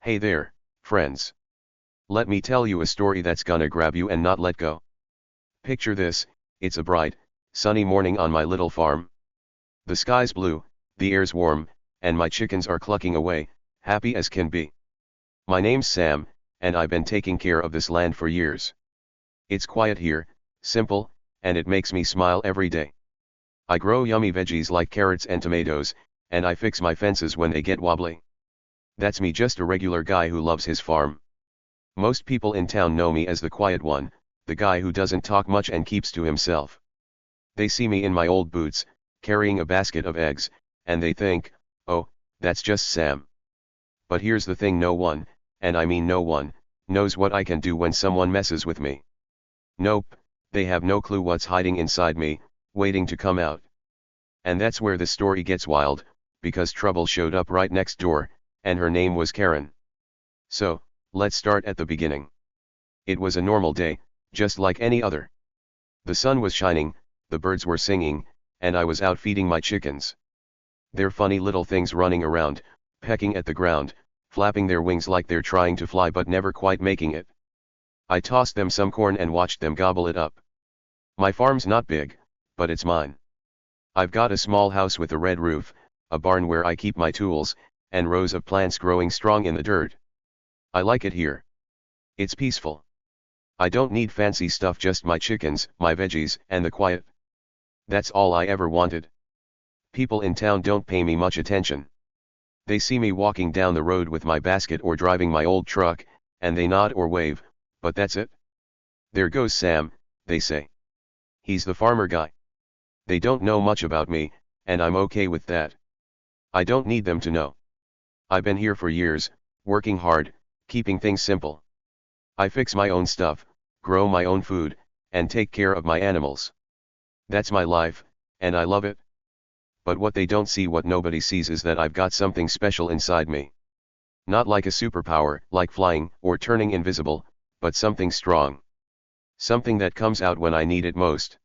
Hey there, friends. Let me tell you a story that's gonna grab you and not let go. Picture this, it's a bright, sunny morning on my little farm. The sky's blue, the air's warm, and my chickens are clucking away, happy as can be. My name's Sam, and I've been taking care of this land for years. It's quiet here, simple, and it makes me smile every day. I grow yummy veggies like carrots and tomatoes, and I fix my fences when they get wobbly. That's me, just a regular guy who loves his farm. Most people in town know me as the quiet one, the guy who doesn't talk much and keeps to himself. They see me in my old boots, carrying a basket of eggs, and they think, oh, that's just Sam. But here's the thing, no one, and I mean no one, knows what I can do when someone messes with me. Nope, they have no clue what's hiding inside me, waiting to come out. And that's where the story gets wild, because trouble showed up right next door, and her name was Karen. So, let's start at the beginning. It was a normal day, just like any other. The sun was shining, the birds were singing, and I was out feeding my chickens. They're funny little things running around, pecking at the ground, flapping their wings like they're trying to fly but never quite making it. I tossed them some corn and watched them gobble it up. My farm's not big, but it's mine. I've got a small house with a red roof, a barn where I keep my tools, and rows of plants growing strong in the dirt. I like it here. It's peaceful. I don't need fancy stuff, just my chickens, my veggies, and the quiet. That's all I ever wanted. People in town don't pay me much attention. They see me walking down the road with my basket or driving my old truck, and they nod or wave, but that's it. There goes Sam, they say. He's the farmer guy. They don't know much about me, and I'm okay with that. I don't need them to know. I've been here for years, working hard, keeping things simple. I fix my own stuff, grow my own food, and take care of my animals. That's my life, and I love it. But what they don't see, what nobody sees, is that I've got something special inside me. Not like a superpower, like flying or turning invisible, but something strong. Something that comes out when I need it most.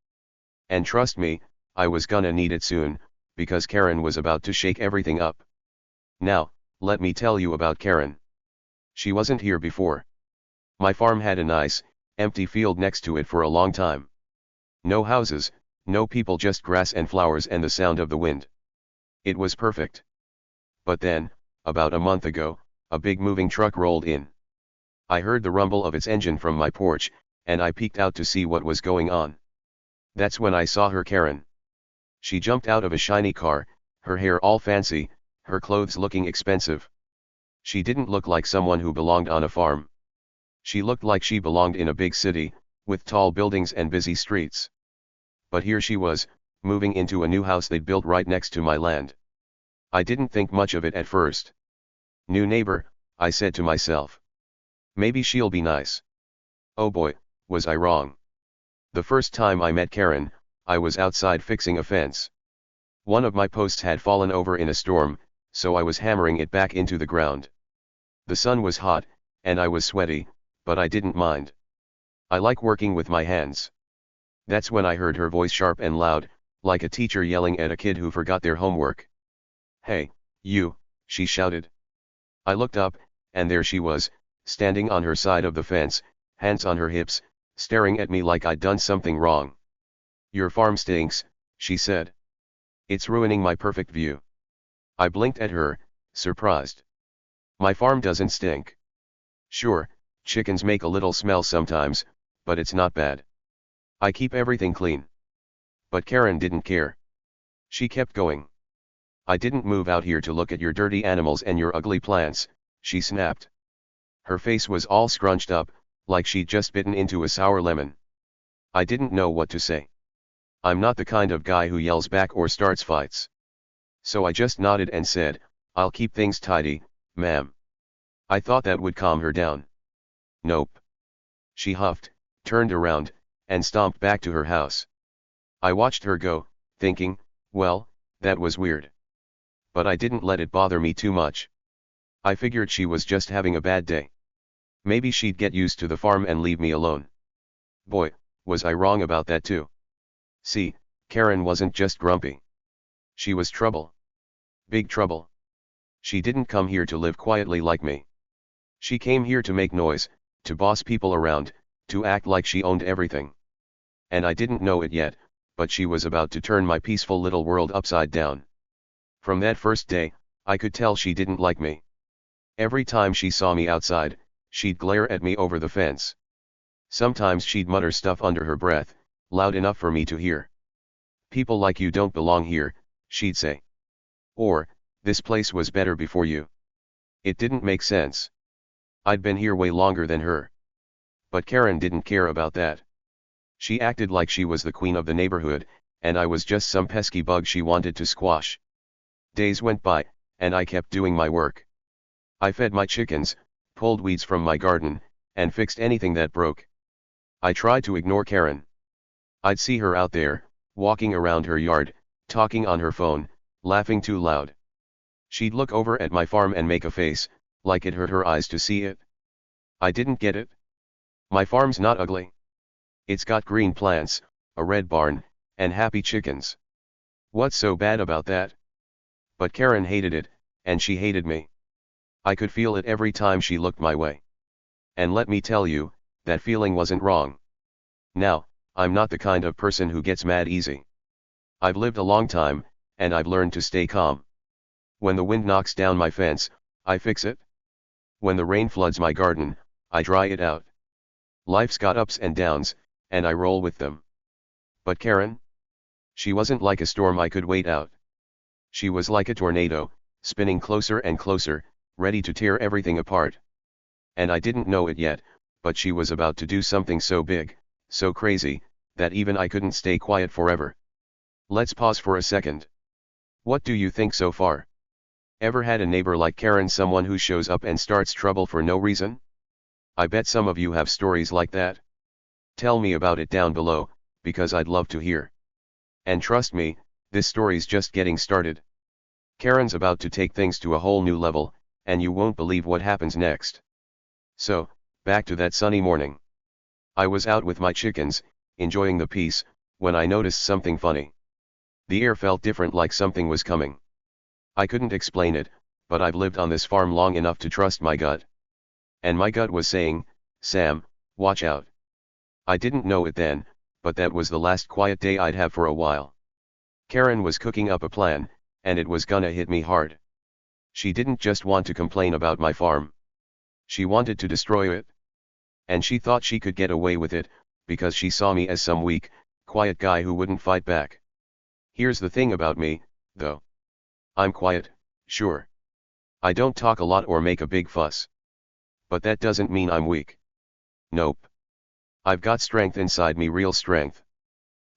And trust me, I was gonna need it soon, because Karen was about to shake everything up. Now, let me tell you about Karen. She wasn't here before. My farm had a nice, empty field next to it for a long time. No houses, no people, just grass and flowers and the sound of the wind. It was perfect. But then, about a month ago, a big moving truck rolled in. I heard the rumble of its engine from my porch, and I peeked out to see what was going on. That's when I saw her, Karen. She jumped out of a shiny car, her hair all fancy, her clothes looking expensive. She didn't look like someone who belonged on a farm. She looked like she belonged in a big city, with tall buildings and busy streets. But here she was, moving into a new house they'd built right next to my land. I didn't think much of it at first. New neighbor, I said to myself. Maybe she'll be nice. Oh boy, was I wrong. The first time I met Karen, I was outside fixing a fence. One of my posts had fallen over in a storm, so I was hammering it back into the ground. The sun was hot, and I was sweaty, but I didn't mind. I like working with my hands. That's when I heard her voice, sharp and loud, like a teacher yelling at a kid who forgot their homework. Hey, you, she shouted. I looked up, and there she was, standing on her side of the fence, hands on her hips, staring at me like I'd done something wrong. Your farm stinks, she said. It's ruining my perfect view. I blinked at her, surprised. My farm doesn't stink. Sure, chickens make a little smell sometimes, but it's not bad. I keep everything clean. But Karen didn't care. She kept going. I didn't move out here to look at your dirty animals and your ugly plants, she snapped. Her face was all scrunched up, like she'd just bitten into a sour lemon. I didn't know what to say. I'm not the kind of guy who yells back or starts fights. So I just nodded and said, I'll keep things tidy, ma'am. I thought that would calm her down. Nope. She huffed, turned around, and stomped back to her house. I watched her go, thinking, well, that was weird. But I didn't let it bother me too much. I figured she was just having a bad day. Maybe she'd get used to the farm and leave me alone. Boy, was I wrong about that too. See, Karen wasn't just grumpy. She was trouble. Big trouble. She didn't come here to live quietly like me. She came here to make noise, to boss people around, to act like she owned everything. And I didn't know it yet, but she was about to turn my peaceful little world upside down. From that first day, I could tell she didn't like me. Every time she saw me outside, she'd glare at me over the fence. Sometimes she'd mutter stuff under her breath, loud enough for me to hear. "People like you don't belong here," she'd say. Or, "This place was better before you." It didn't make sense. I'd been here way longer than her. But Karen didn't care about that. She acted like she was the queen of the neighborhood, and I was just some pesky bug she wanted to squash. Days went by, and I kept doing my work. I fed my chickens, pulled weeds from my garden, and fixed anything that broke. I tried to ignore Karen. I'd see her out there, walking around her yard, talking on her phone, laughing too loud. She'd look over at my farm and make a face, like it hurt her eyes to see it. I didn't get it. My farm's not ugly. It's got green plants, a red barn, and happy chickens. What's so bad about that? But Karen hated it, and she hated me. I could feel it every time she looked my way. And let me tell you, that feeling wasn't wrong. Now, I'm not the kind of person who gets mad easy. I've lived a long time, and I've learned to stay calm. When the wind knocks down my fence, I fix it. When the rain floods my garden, I dry it out. Life's got ups and downs, and I roll with them. But Karen? She wasn't like a storm I could wait out. She was like a tornado, spinning closer and closer, ready to tear everything apart. And I didn't know it yet, but she was about to do something so big, so crazy, that even I couldn't stay quiet forever. Let's pause for a second. What do you think so far? Ever had a neighbor like Karen, someone who shows up and starts trouble for no reason? I bet some of you have stories like that. Tell me about it down below, because I'd love to hear. And trust me, this story's just getting started. Karen's about to take things to a whole new level, and you won't believe what happens next. So, back to that sunny morning. I was out with my chickens, enjoying the peace, when I noticed something funny. The air felt different, like something was coming. I couldn't explain it, but I've lived on this farm long enough to trust my gut. And my gut was saying, "Sam, watch out." I didn't know it then, but that was the last quiet day I'd have for a while. Karen was cooking up a plan, and it was gonna hit me hard. She didn't just want to complain about my farm. She wanted to destroy it. And she thought she could get away with it, because she saw me as some weak, quiet guy who wouldn't fight back. Here's the thing about me, though. I'm quiet, sure. I don't talk a lot or make a big fuss. But that doesn't mean I'm weak. Nope. I've got strength inside me, real strength.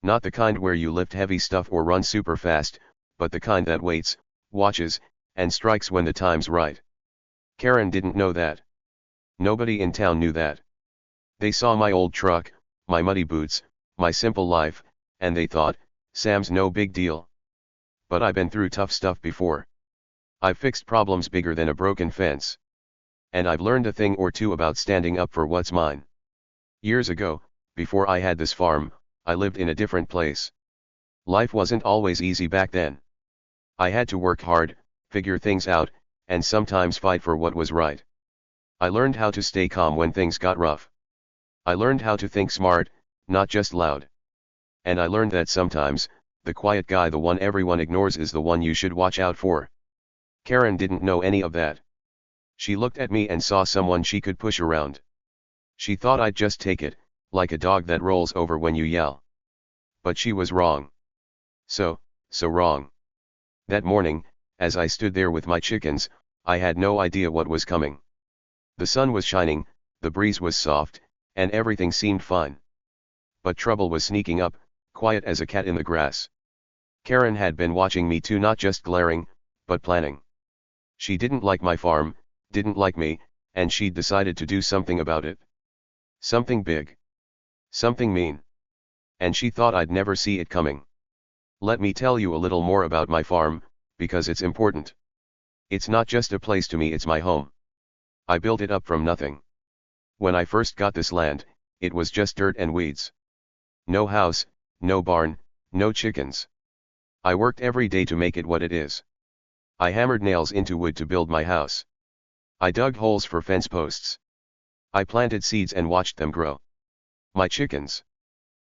Not the kind where you lift heavy stuff or run super fast, but the kind that waits, watches, and strikes when the time's right. Karen didn't know that. Nobody in town knew that. They saw my old truck, my muddy boots, my simple life, and they thought, "Sam's no big deal." But I've been through tough stuff before. I've fixed problems bigger than a broken fence. And I've learned a thing or two about standing up for what's mine. Years ago, before I had this farm, I lived in a different place. Life wasn't always easy back then. I had to work hard, figure things out, and sometimes fight for what was right. I learned how to stay calm when things got rough. I learned how to think smart, not just loud. And I learned that sometimes, the quiet guy, the one everyone ignores, is the one you should watch out for. Karen didn't know any of that. She looked at me and saw someone she could push around. She thought I'd just take it, like a dog that rolls over when you yell. But she was wrong. So wrong. That morning, as I stood there with my chickens, I had no idea what was coming. The sun was shining, the breeze was soft, and everything seemed fine. But trouble was sneaking up, quiet as a cat in the grass. Karen had been watching me too, not just glaring, but planning. She didn't like my farm, didn't like me, and she'd decided to do something about it. Something big. Something mean. And she thought I'd never see it coming. Let me tell you a little more about my farm, because it's important. It's not just a place to me, it's my home. I built it up from nothing. When I first got this land, it was just dirt and weeds. No house, no barn, no chickens. I worked every day to make it what it is. I hammered nails into wood to build my house. I dug holes for fence posts. I planted seeds and watched them grow. My chickens.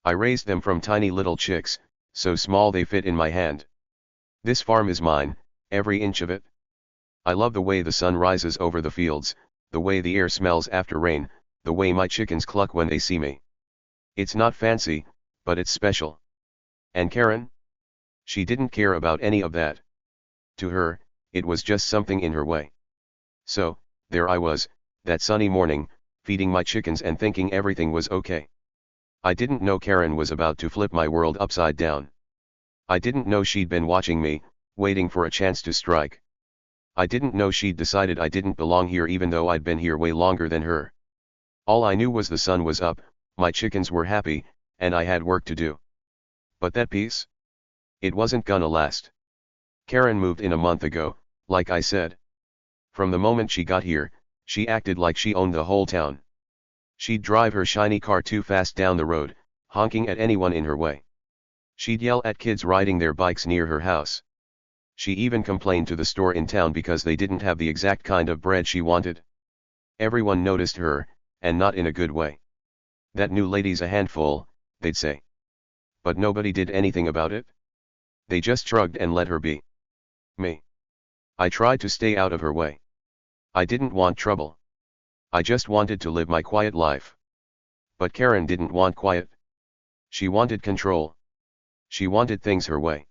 I raised them from tiny little chicks, so small they fit in my hand. This farm is mine, every inch of it. I love the way the sun rises over the fields, the way the air smells after rain, the way my chickens cluck when they see me. It's not fancy, but it's special. And Karen? She didn't care about any of that. To her, it was just something in her way. So, there I was, that sunny morning, feeding my chickens and thinking everything was okay. I didn't know Karen was about to flip my world upside down. I didn't know she'd been watching me, waiting for a chance to strike. I didn't know she'd decided I didn't belong here even though I'd been here way longer than her. All I knew was the sun was up, my chickens were happy, and I had work to do. But that peace? It wasn't gonna last. Karen moved in a month ago, like I said. From the moment she got here, she acted like she owned the whole town. She'd drive her shiny car too fast down the road, honking at anyone in her way. She'd yell at kids riding their bikes near her house. She even complained to the store in town because they didn't have the exact kind of bread she wanted. Everyone noticed her, and not in a good way. That new lady's a handful, they'd say. But nobody did anything about it. They just shrugged and let her be. Me. I tried to stay out of her way. I didn't want trouble. I just wanted to live my quiet life. But Karen didn't want quiet. She wanted control. She wanted things her way.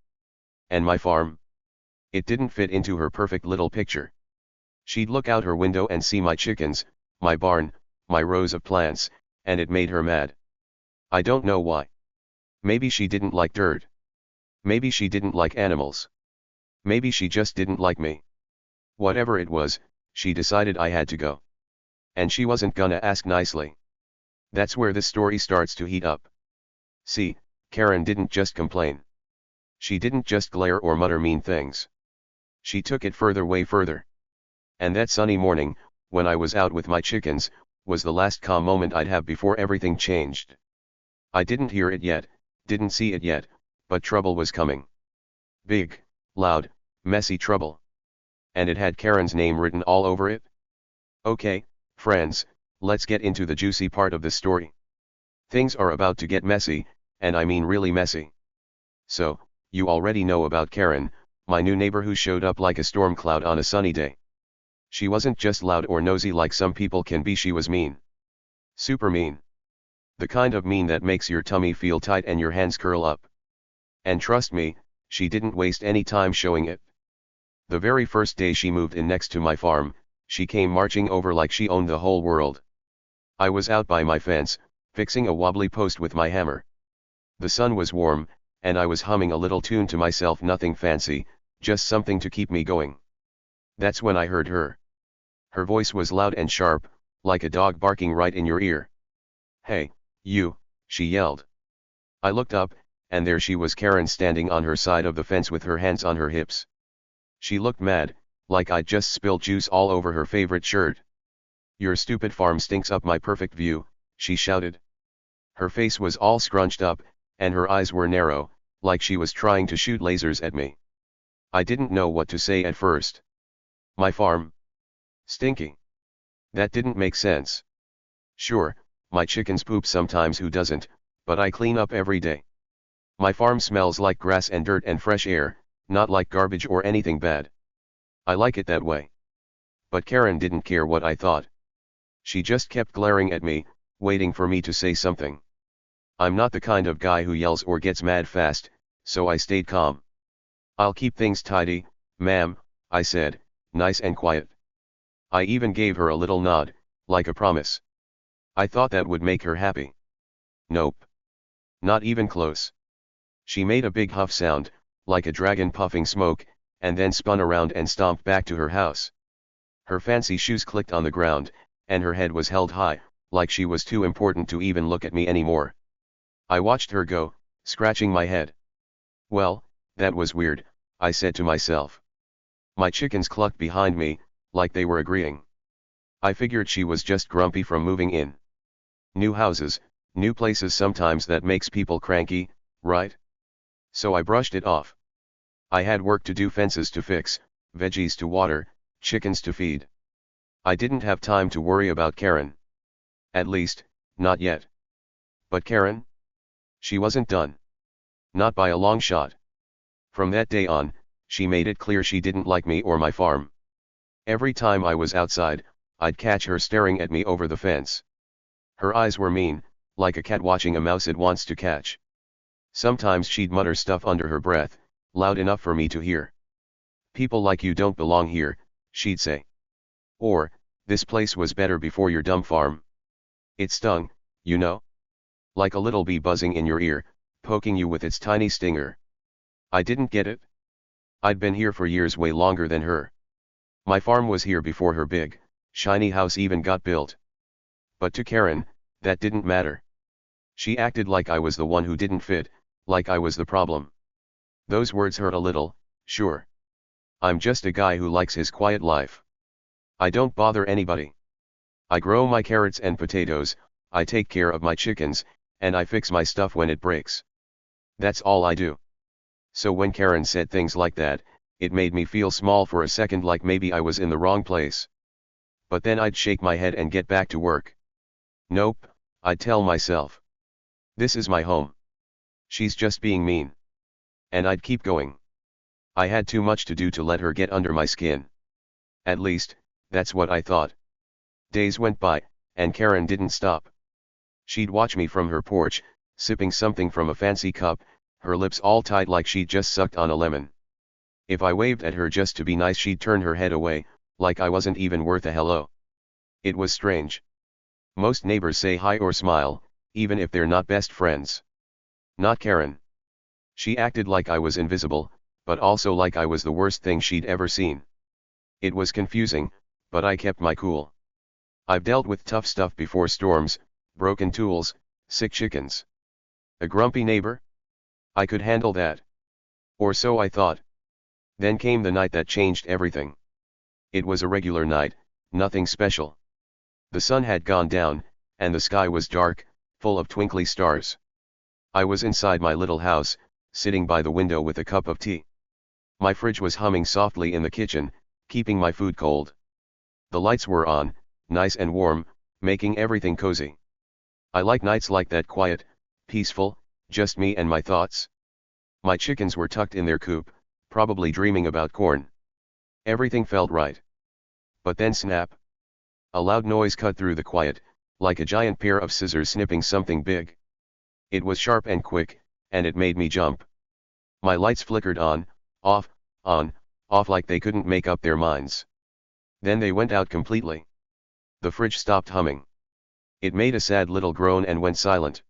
And my farm? It didn't fit into her perfect little picture. She'd look out her window and see my chickens, my barn, my rows of plants, and it made her mad. I don't know why. Maybe she didn't like dirt. Maybe she didn't like animals. Maybe she just didn't like me. Whatever it was, she decided I had to go. And she wasn't gonna ask nicely. That's where the story starts to heat up. See, Karen didn't just complain. She didn't just glare or mutter mean things. She took it further, way further. And that sunny morning, when I was out with my chickens, was the last calm moment I'd have before everything changed. I didn't hear it yet, didn't see it yet, but trouble was coming. Big, loud, messy trouble. And it had Karen's name written all over it. Okay, friends, let's get into the juicy part of the story. Things are about to get messy, and I mean really messy. So, you already know about Karen, my new neighbor who showed up like a storm cloud on a sunny day. She wasn't just loud or nosy like some people can be, she was mean. Super mean. The kind of mean that makes your tummy feel tight and your hands curl up. And trust me, she didn't waste any time showing it. The very first day she moved in next to my farm, she came marching over like she owned the whole world. I was out by my fence, fixing a wobbly post with my hammer. The sun was warm, and I was humming a little tune to myself, nothing fancy, just something to keep me going. That's when I heard her. Her voice was loud and sharp, like a dog barking right in your ear. Hey, you, she yelled. I looked up, and there she was, Karen, standing on her side of the fence with her hands on her hips. She looked mad, like I'd just spilled juice all over her favorite shirt. Your stupid farm stinks up my perfect view, she shouted. Her face was all scrunched up, and her eyes were narrow, like she was trying to shoot lasers at me. I didn't know what to say at first. My farm? Stinky? That didn't make sense. Sure, my chickens poop sometimes, who doesn't, but I clean up every day. My farm smells like grass and dirt and fresh air, not like garbage or anything bad. I like it that way. But Karen didn't care what I thought. She just kept glaring at me, waiting for me to say something. I'm not the kind of guy who yells or gets mad fast, so I stayed calm. I'll keep things tidy, ma'am, I said, nice and quiet. I even gave her a little nod, like a promise. I thought that would make her happy. Nope. Not even close. She made a big huff sound, like a dragon puffing smoke, and then spun around and stomped back to her house. Her fancy shoes clicked on the ground, and her head was held high, like she was too important to even look at me anymore. I watched her go, scratching my head. Well, that was weird, I said to myself. My chickens clucked behind me, like they were agreeing. I figured she was just grumpy from moving in. New houses, new places, sometimes that makes people cranky, right? So I brushed it off. I had work to do, fences to fix, veggies to water, chickens to feed. I didn't have time to worry about Karen. At least, not yet. But Karen? She wasn't done. Not by a long shot. From that day on, she made it clear she didn't like me or my farm. Every time I was outside, I'd catch her staring at me over the fence. Her eyes were mean, like a cat watching a mouse it wants to catch. Sometimes she'd mutter stuff under her breath, loud enough for me to hear. "People like you don't belong here," she'd say. Or, "This place was better before your dumb farm." It stung, you know? Like a little bee buzzing in your ear, poking you with its tiny stinger. I didn't get it. I'd been here for years, way longer than her. My farm was here before her big, shiny house even got built. But to Karen, that didn't matter. She acted like I was the one who didn't fit, like I was the problem. Those words hurt a little, sure. I'm just a guy who likes his quiet life. I don't bother anybody. I grow my carrots and potatoes, I take care of my chickens, and I fix my stuff when it breaks. That's all I do. So when Karen said things like that, it made me feel small for a second, like maybe I was in the wrong place. But then I'd shake my head and get back to work. Nope, I'd tell myself. This is my home. She's just being mean. And I'd keep going. I had too much to do to let her get under my skin. At least, that's what I thought. Days went by, and Karen didn't stop. She'd watch me from her porch, sipping something from a fancy cup, her lips all tight like she'd just sucked on a lemon. If I waved at her just to be nice, she'd turn her head away, like I wasn't even worth a hello. It was strange. Most neighbors say hi or smile, even if they're not best friends. Not Karen. She acted like I was invisible, but also like I was the worst thing she'd ever seen. It was confusing, but I kept my cool. I've dealt with tough stuff before: storms, broken tools, sick chickens. A grumpy neighbor? I could handle that. Or so I thought. Then came the night that changed everything. It was a regular night, nothing special. The sun had gone down, and the sky was dark, full of twinkly stars. I was inside my little house, sitting by the window with a cup of tea. My fridge was humming softly in the kitchen, keeping my food cold. The lights were on, nice and warm, making everything cozy. I like nights like that, quiet, peaceful, just me and my thoughts. My chickens were tucked in their coop, probably dreaming about corn. Everything felt right. But then snap! A loud noise cut through the quiet, like a giant pair of scissors snipping something big. It was sharp and quick, and it made me jump. My lights flickered on, off, like they couldn't make up their minds. Then they went out completely. The fridge stopped humming. It made a sad little groan and went silent.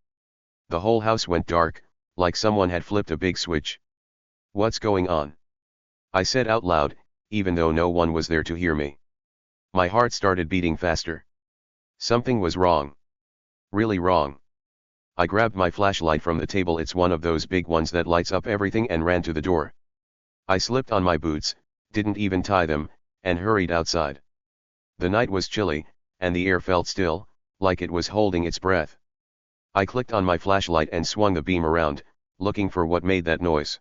The whole house went dark, like someone had flipped a big switch. "What's going on?" I said out loud, even though no one was there to hear me. My heart started beating faster. Something was wrong. Really wrong. I grabbed my flashlight from the table, it's one of those big ones that lights up everything, and ran to the door. I slipped on my boots, didn't even tie them, and hurried outside. The night was chilly, and the air felt still, like it was holding its breath. I clicked on my flashlight and swung the beam around, looking for what made that noise.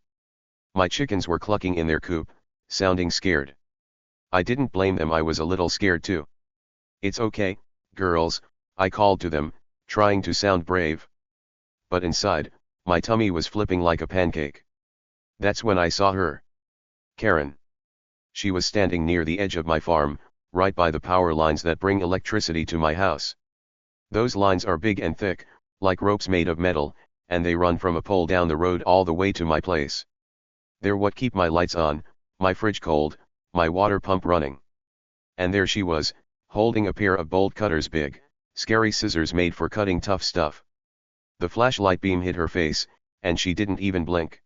My chickens were clucking in their coop, sounding scared. I didn't blame them, I was a little scared too. "It's okay, girls," I called to them, trying to sound brave. But inside, my tummy was flipping like a pancake. That's when I saw her. Karen. She was standing near the edge of my farm, right by the power lines that bring electricity to my house. Those lines are big and thick, like ropes made of metal, and they run from a pole down the road all the way to my place. They're what keep my lights on, my fridge cold, my water pump running. And there she was, holding a pair of bolt cutters, big, scary scissors made for cutting tough stuff. The flashlight beam hit her face, and she didn't even blink.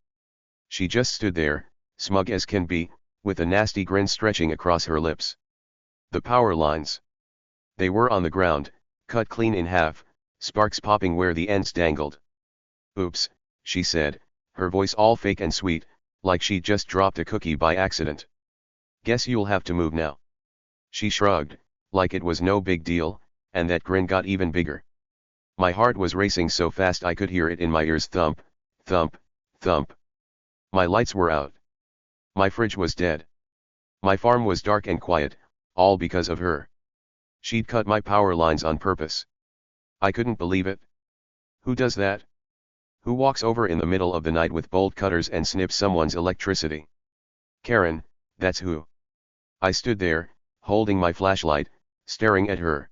She just stood there, smug as can be, with a nasty grin stretching across her lips. The power lines. They were on the ground, cut clean in half, sparks popping where the ends dangled. "Oops," she said, her voice all fake and sweet, like she'd just dropped a cookie by accident. "Guess you'll have to move now." She shrugged, like it was no big deal, and that grin got even bigger. My heart was racing so fast I could hear it in my ears: thump, thump, thump. My lights were out. My fridge was dead. My farm was dark and quiet, all because of her. She'd cut my power lines on purpose. I couldn't believe it. Who does that? Who walks over in the middle of the night with bolt cutters and snips someone's electricity? Karen, that's who. I stood there, holding my flashlight, staring at her.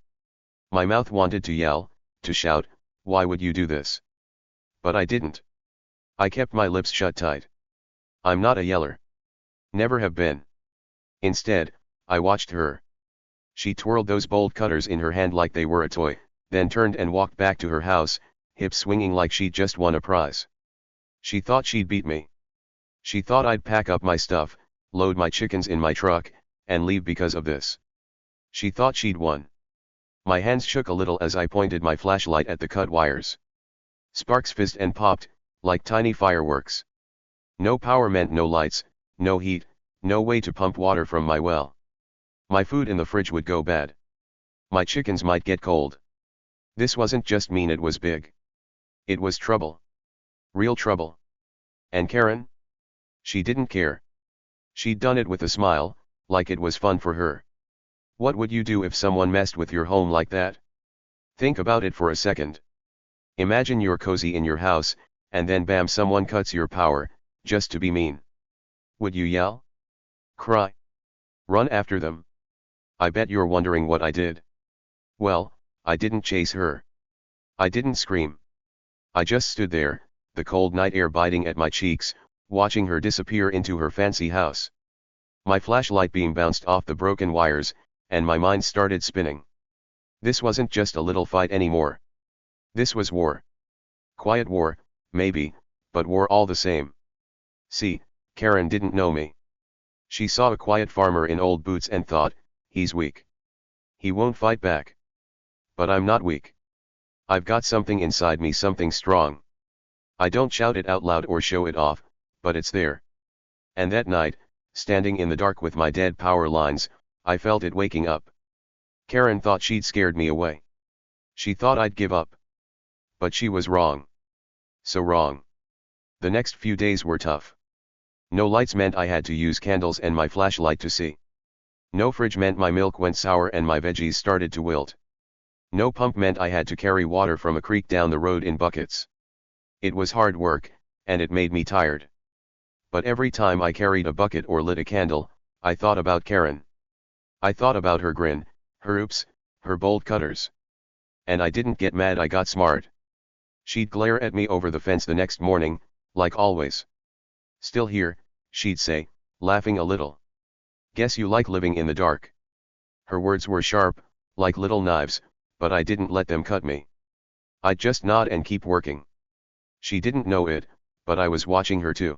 My mouth wanted to yell, to shout, "Why would you do this?" But I didn't. I kept my lips shut tight. I'm not a yeller. Never have been. Instead, I watched her. She twirled those bolt cutters in her hand like they were a toy, then turned and walked back to her house, hips swinging like she'd just won a prize. She thought she'd beat me. She thought I'd pack up my stuff, load my chickens in my truck, and leave because of this. She thought she'd won. My hands shook a little as I pointed my flashlight at the cut wires. Sparks fizzed and popped, like tiny fireworks. No power meant no lights, no heat, no way to pump water from my well. My food in the fridge would go bad. My chickens might get cold. This wasn't just mean, it was big. It was trouble. Real trouble. And Karen? She didn't care. She'd done it with a smile, like it was fun for her. What would you do if someone messed with your home like that? Think about it for a second. Imagine you're cozy in your house, and then bam, someone cuts your power, just to be mean. Would you yell? Cry? Run after them? I bet you're wondering what I did. Well, I didn't chase her. I didn't scream. I just stood there, the cold night air biting at my cheeks, watching her disappear into her fancy house. My flashlight beam bounced off the broken wires, and my mind started spinning. This wasn't just a little fight anymore. This was war. Quiet war, maybe, but war all the same. See, Karen didn't know me. She saw a quiet farmer in old boots and thought, he's weak. He won't fight back. But I'm not weak. I've got something inside me, something strong. I don't shout it out loud or show it off, but it's there. And that night, standing in the dark with my dead power lines, I felt it waking up. Karen thought she'd scared me away. She thought I'd give up. But she was wrong. So wrong. The next few days were tough. No lights meant I had to use candles and my flashlight to see. No fridge meant my milk went sour and my veggies started to wilt. No pump meant I had to carry water from a creek down the road in buckets. It was hard work, and it made me tired. But every time I carried a bucket or lit a candle, I thought about Karen. I thought about her grin, her oops, her bolt cutters. And I didn't get mad, I got smart. She'd glare at me over the fence the next morning, like always. Still here, she'd say, laughing a little. Guess you like living in the dark. Her words were sharp, like little knives, but I didn't let them cut me. I'd just nod and keep working. She didn't know it, but I was watching her too.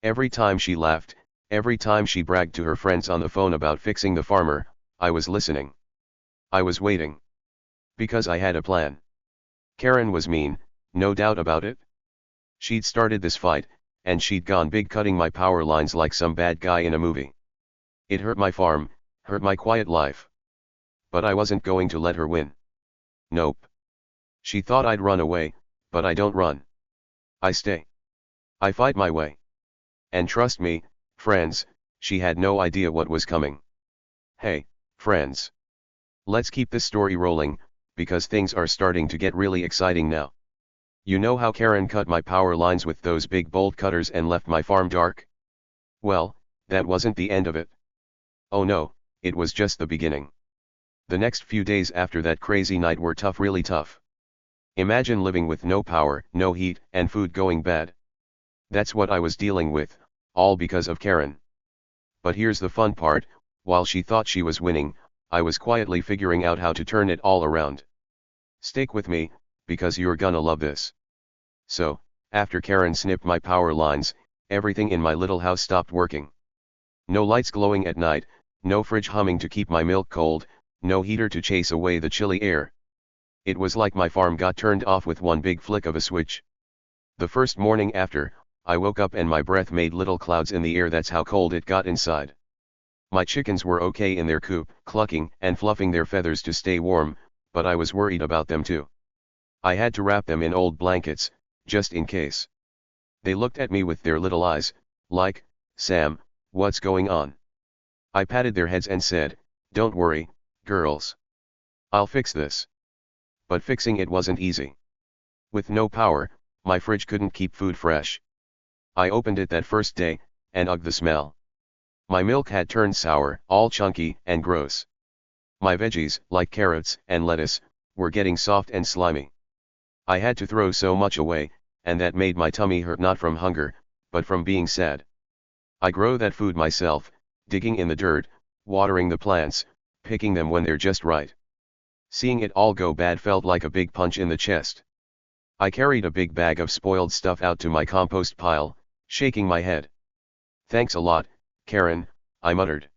Every time she laughed, every time she bragged to her friends on the phone about fixing the farmer, I was listening. I was waiting. Because I had a plan. Karen was mean, no doubt about it. She'd started this fight, and she'd gone big, cutting my power lines like some bad guy in a movie. It hurt my farm, hurt my quiet life. But I wasn't going to let her win. Nope. She thought I'd run away, but I don't run. I stay. I fight my way. And trust me, friends, she had no idea what was coming. Hey, friends. Let's keep this story rolling, because things are starting to get really exciting now. You know how Karen cut my power lines with those big bolt cutters and left my farm dark? Well, that wasn't the end of it. Oh no, it was just the beginning. The next few days after that crazy night were tough, really tough. Imagine living with no power, no heat, and food going bad. That's what I was dealing with, all because of Karen. But here's the fun part, while she thought she was winning, I was quietly figuring out how to turn it all around. Stick with me, because you're gonna love this. So, after Karen snipped my power lines, everything in my little house stopped working. No lights glowing at night, no fridge humming to keep my milk cold, no heater to chase away the chilly air. It was like my farm got turned off with one big flick of a switch. The first morning after, I woke up and my breath made little clouds in the air, that's how cold it got inside. My chickens were okay in their coop, clucking and fluffing their feathers to stay warm, but I was worried about them too. I had to wrap them in old blankets, just in case. They looked at me with their little eyes, like, "Sam, what's going on?" I patted their heads and said, "Don't worry, girls. I'll fix this. But fixing it wasn't easy. With no power, my fridge couldn't keep food fresh. I opened it that first day, and ugh, the smell. My milk had turned sour, all chunky and gross. My veggies, like carrots and lettuce, were getting soft and slimy. I had to throw so much away, and that made my tummy hurt not from hunger, but from being sad. I grow that food myself, digging in the dirt, watering the plants, picking them when they're just right. Seeing it all go bad felt like a big punch in the chest. I carried a big bag of spoiled stuff out to my compost pile, shaking my head. "Thanks a lot, Karen," I muttered.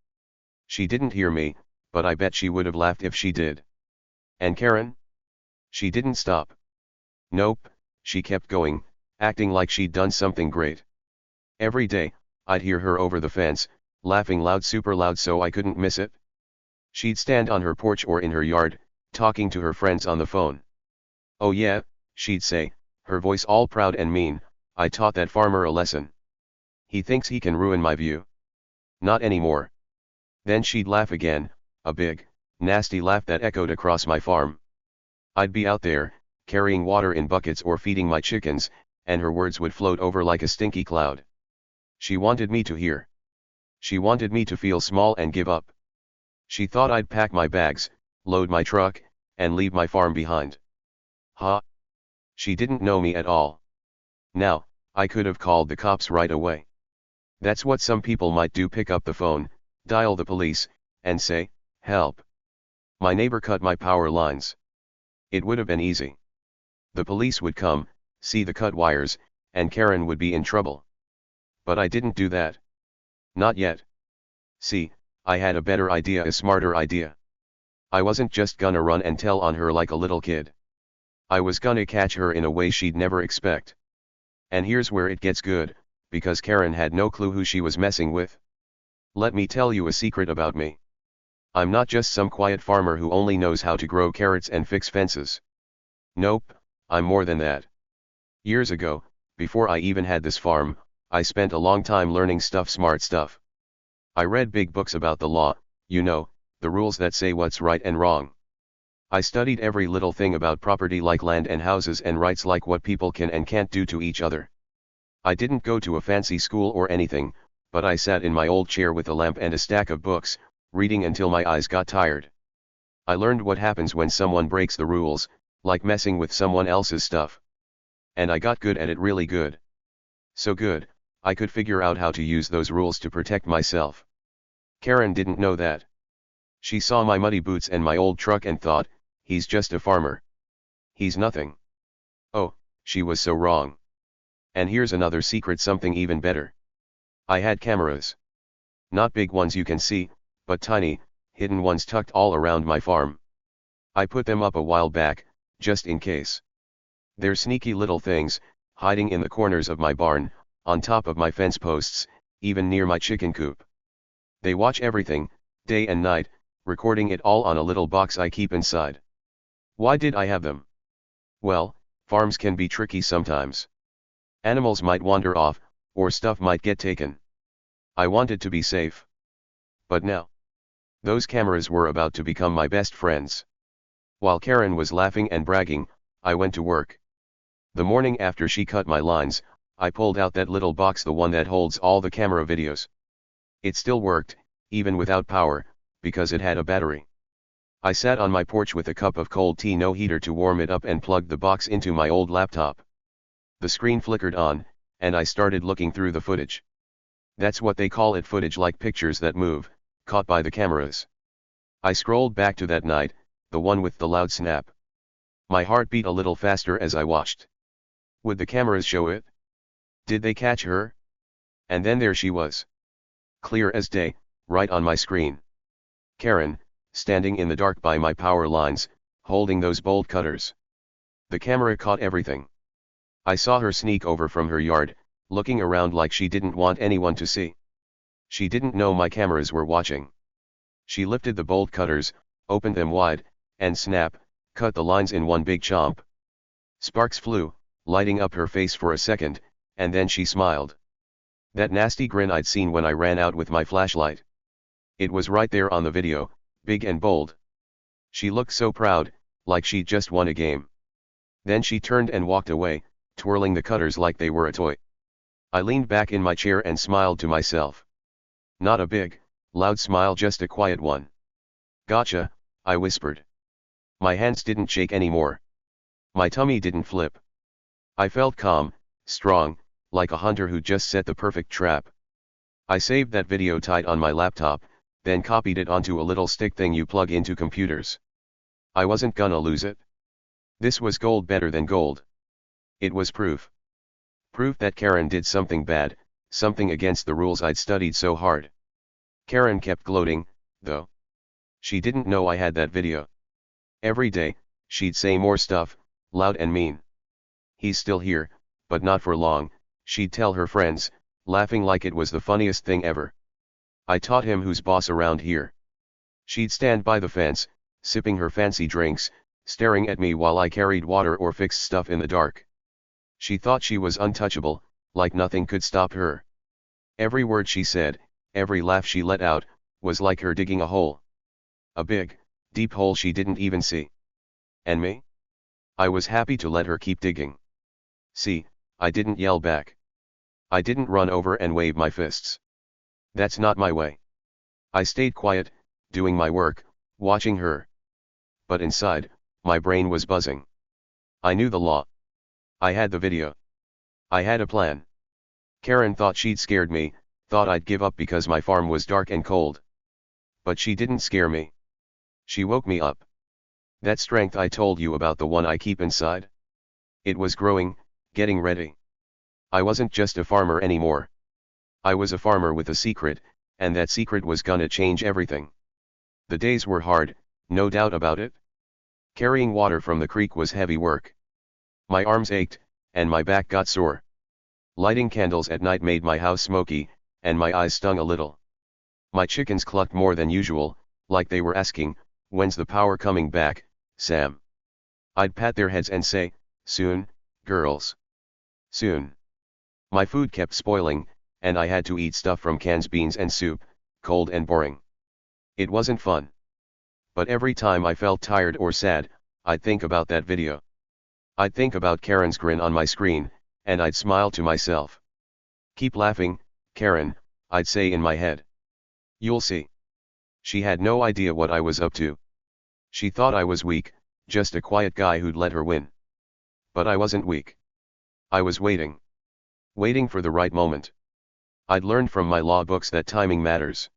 She didn't hear me, but I bet she would have laughed if she did. "And Karen?" She didn't stop. Nope, she kept going, acting like she'd done something great. Every day, I'd hear her over the fence, laughing loud, super loud, so I couldn't miss it. She'd stand on her porch or in her yard, talking to her friends on the phone. "Oh yeah," she'd say, her voice all proud and mean, "I taught that farmer a lesson. He thinks he can ruin my view. Not anymore." Then she'd laugh again, a big, nasty laugh that echoed across my farm. I'd be out there, carrying water in buckets or feeding my chickens, and her words would float over like a stinky cloud. She wanted me to hear. She wanted me to feel small and give up. She thought I'd pack my bags, load my truck, and leave my farm behind. Ha! She didn't know me at all. Now, I could have called the cops right away. That's what some people might do: pick up the phone, dial the police, and say, "Help. My neighbor cut my power lines." It would have been easy. The police would come, see the cut wires, and Karen would be in trouble. But I didn't do that. Not yet. See, I had a better idea, a smarter idea. I wasn't just gonna run and tell on her like a little kid. I was gonna catch her in a way she'd never expect. And here's where it gets good, because Karen had no clue who she was messing with. Let me tell you a secret about me. I'm not just some quiet farmer who only knows how to grow carrots and fix fences. Nope, I'm more than that. Years ago, before I even had this farm, I spent a long time learning smart stuff. I read big books about the law, you know, the rules that say what's right and wrong. I studied every little thing about property, like land and houses, and rights, like what people can and can't do to each other. I didn't go to a fancy school or anything, but I sat in my old chair with a lamp and a stack of books, reading until my eyes got tired. I learned what happens when someone breaks the rules, like messing with someone else's stuff. And I got good at it, really good. So good, I could figure out how to use those rules to protect myself. Karen didn't know that. She saw my muddy boots and my old truck and thought, "He's just a farmer. He's nothing." Oh, she was so wrong. And here's another secret, something even better. I had cameras. Not big ones you can see, but tiny, hidden ones tucked all around my farm. I put them up a while back, just in case. They're sneaky little things, hiding in the corners of my barn, on top of my fence posts, even near my chicken coop. They watch everything, day and night, recording it all on a little box I keep inside. Why did I have them? Well, farms can be tricky sometimes. Animals might wander off, or stuff might get taken. I wanted to be safe. But now, those cameras were about to become my best friends. While Karen was laughing and bragging, I went to work. The morning after she cut my lines, I pulled out that little box, the one that holds all the camera videos. It still worked, even without power, because it had a battery. I sat on my porch with a cup of cold tea, no heater to warm it up, and plugged the box into my old laptop. The screen flickered on, and I started looking through the footage. That's what they call it, footage, like pictures that move, caught by the cameras. I scrolled back to that night, the one with the loud snap. My heart beat a little faster as I watched. Would the cameras show it? Did they catch her? And then there she was. Clear as day, right on my screen. Karen, standing in the dark by my power lines, holding those bolt cutters. The camera caught everything. I saw her sneak over from her yard, looking around like she didn't want anyone to see. She didn't know my cameras were watching. She lifted the bolt cutters, opened them wide, and snap, cut the lines in one big chomp. Sparks flew, lighting up her face for a second, and then she smiled. That nasty grin I'd seen when I ran out with my flashlight. It was right there on the video, big and bold. She looked so proud, like she'd just won a game. Then she turned and walked away, twirling the cutters like they were a toy. I leaned back in my chair and smiled to myself. Not a big, loud smile, just a quiet one. Gotcha, I whispered. My hands didn't shake anymore. My tummy didn't flip. I felt calm, strong, like a hunter who just set the perfect trap. I saved that video tight on my laptop, then copied it onto a little stick thing you plug into computers. I wasn't gonna lose it. This was gold, better than gold. It was proof. Proof that Karen did something bad, something against the rules I'd studied so hard. Karen kept gloating, though. She didn't know I had that video. Every day, she'd say more stuff, loud and mean. He's still here, but not for long, she'd tell her friends, laughing like it was the funniest thing ever. I taught him who's boss around here. She'd stand by the fence, sipping her fancy drinks, staring at me while I carried water or fixed stuff in the dark. She thought she was untouchable, like nothing could stop her. Every word she said, every laugh she let out, was like her digging a hole. A big, deep hole she didn't even see. And me? I was happy to let her keep digging. See, I didn't yell back. I didn't run over and wave my fists. That's not my way. I stayed quiet, doing my work, watching her. But inside, my brain was buzzing. I knew the law. I had the video. I had a plan. Karen thought she'd scared me, thought I'd give up because my farm was dark and cold. But she didn't scare me. She woke me up. That strength I told you about, the one I keep inside. It was growing, getting ready. I wasn't just a farmer anymore. I was a farmer with a secret, and that secret was gonna change everything. The days were hard, no doubt about it. Carrying water from the creek was heavy work. My arms ached, and my back got sore. Lighting candles at night made my house smoky, and my eyes stung a little. My chickens clucked more than usual, like they were asking, "When's the power coming back, Sam?" I'd pat their heads and say, "Soon, girls. Soon." My food kept spoiling, and I had to eat stuff from cans, beans and soup, cold and boring. It wasn't fun. But every time I felt tired or sad, I'd think about that video. I'd think about Karen's grin on my screen, and I'd smile to myself. "Keep laughing, Karen," I'd say in my head. "You'll see." She had no idea what I was up to. She thought I was weak, just a quiet guy who'd let her win. But I wasn't weak. I was waiting. Waiting for the right moment. I'd learned from my law books that timing matters.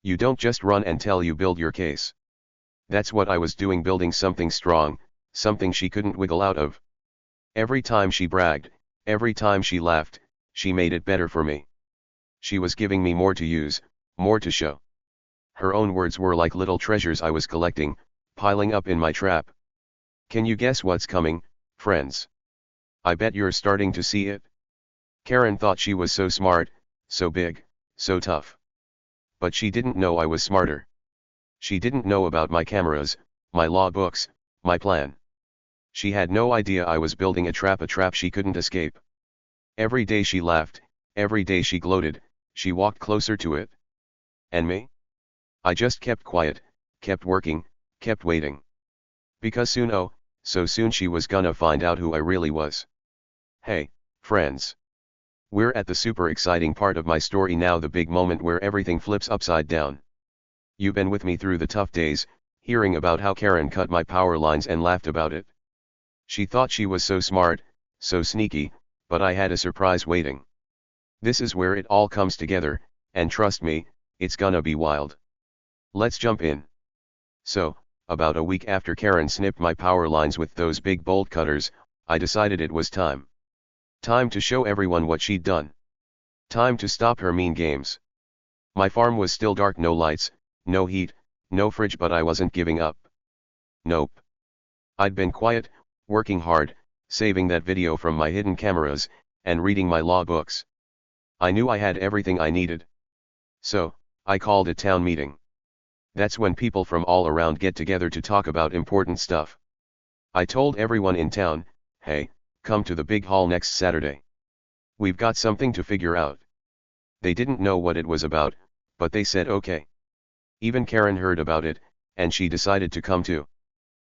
You don't just run until you build your case. That's what I was doing, building something strong, something she couldn't wiggle out of. Every time she bragged, every time she laughed, she made it better for me. She was giving me more to use, more to show. Her own words were like little treasures I was collecting, piling up in my trap. Can you guess what's coming, friends? I bet you're starting to see it. Karen thought she was so smart, so big, so tough. But she didn't know I was smarter. She didn't know about my cameras, my law books, my plan. She had no idea I was building a trap she couldn't escape. Every day she laughed, every day she gloated, she walked closer to it. And me? I just kept quiet, kept working, kept waiting. Because soon, oh, so soon, she was gonna find out who I really was. Hey, friends. We're at the super exciting part of my story now, the big moment where everything flips upside down. You've been with me through the tough days, hearing about how Karen cut my power lines and laughed about it. She thought she was so smart, so sneaky, but I had a surprise waiting. This is where it all comes together, and trust me, it's gonna be wild. Let's jump in. So, about a week after Karen snipped my power lines with those big bolt cutters, I decided it was time. Time to show everyone what she'd done. Time to stop her mean games. My farm was still dark, no lights, no heat, no fridge, but I wasn't giving up. Nope. I'd been quiet, working hard, saving that video from my hidden cameras, and reading my law books. I knew I had everything I needed. So, I called a town meeting. That's when people from all around get together to talk about important stuff. I told everyone in town, "Hey, come to the big hall next Saturday. We've got something to figure out." They didn't know what it was about, but they said okay. Even Karen heard about it, and she decided to come too.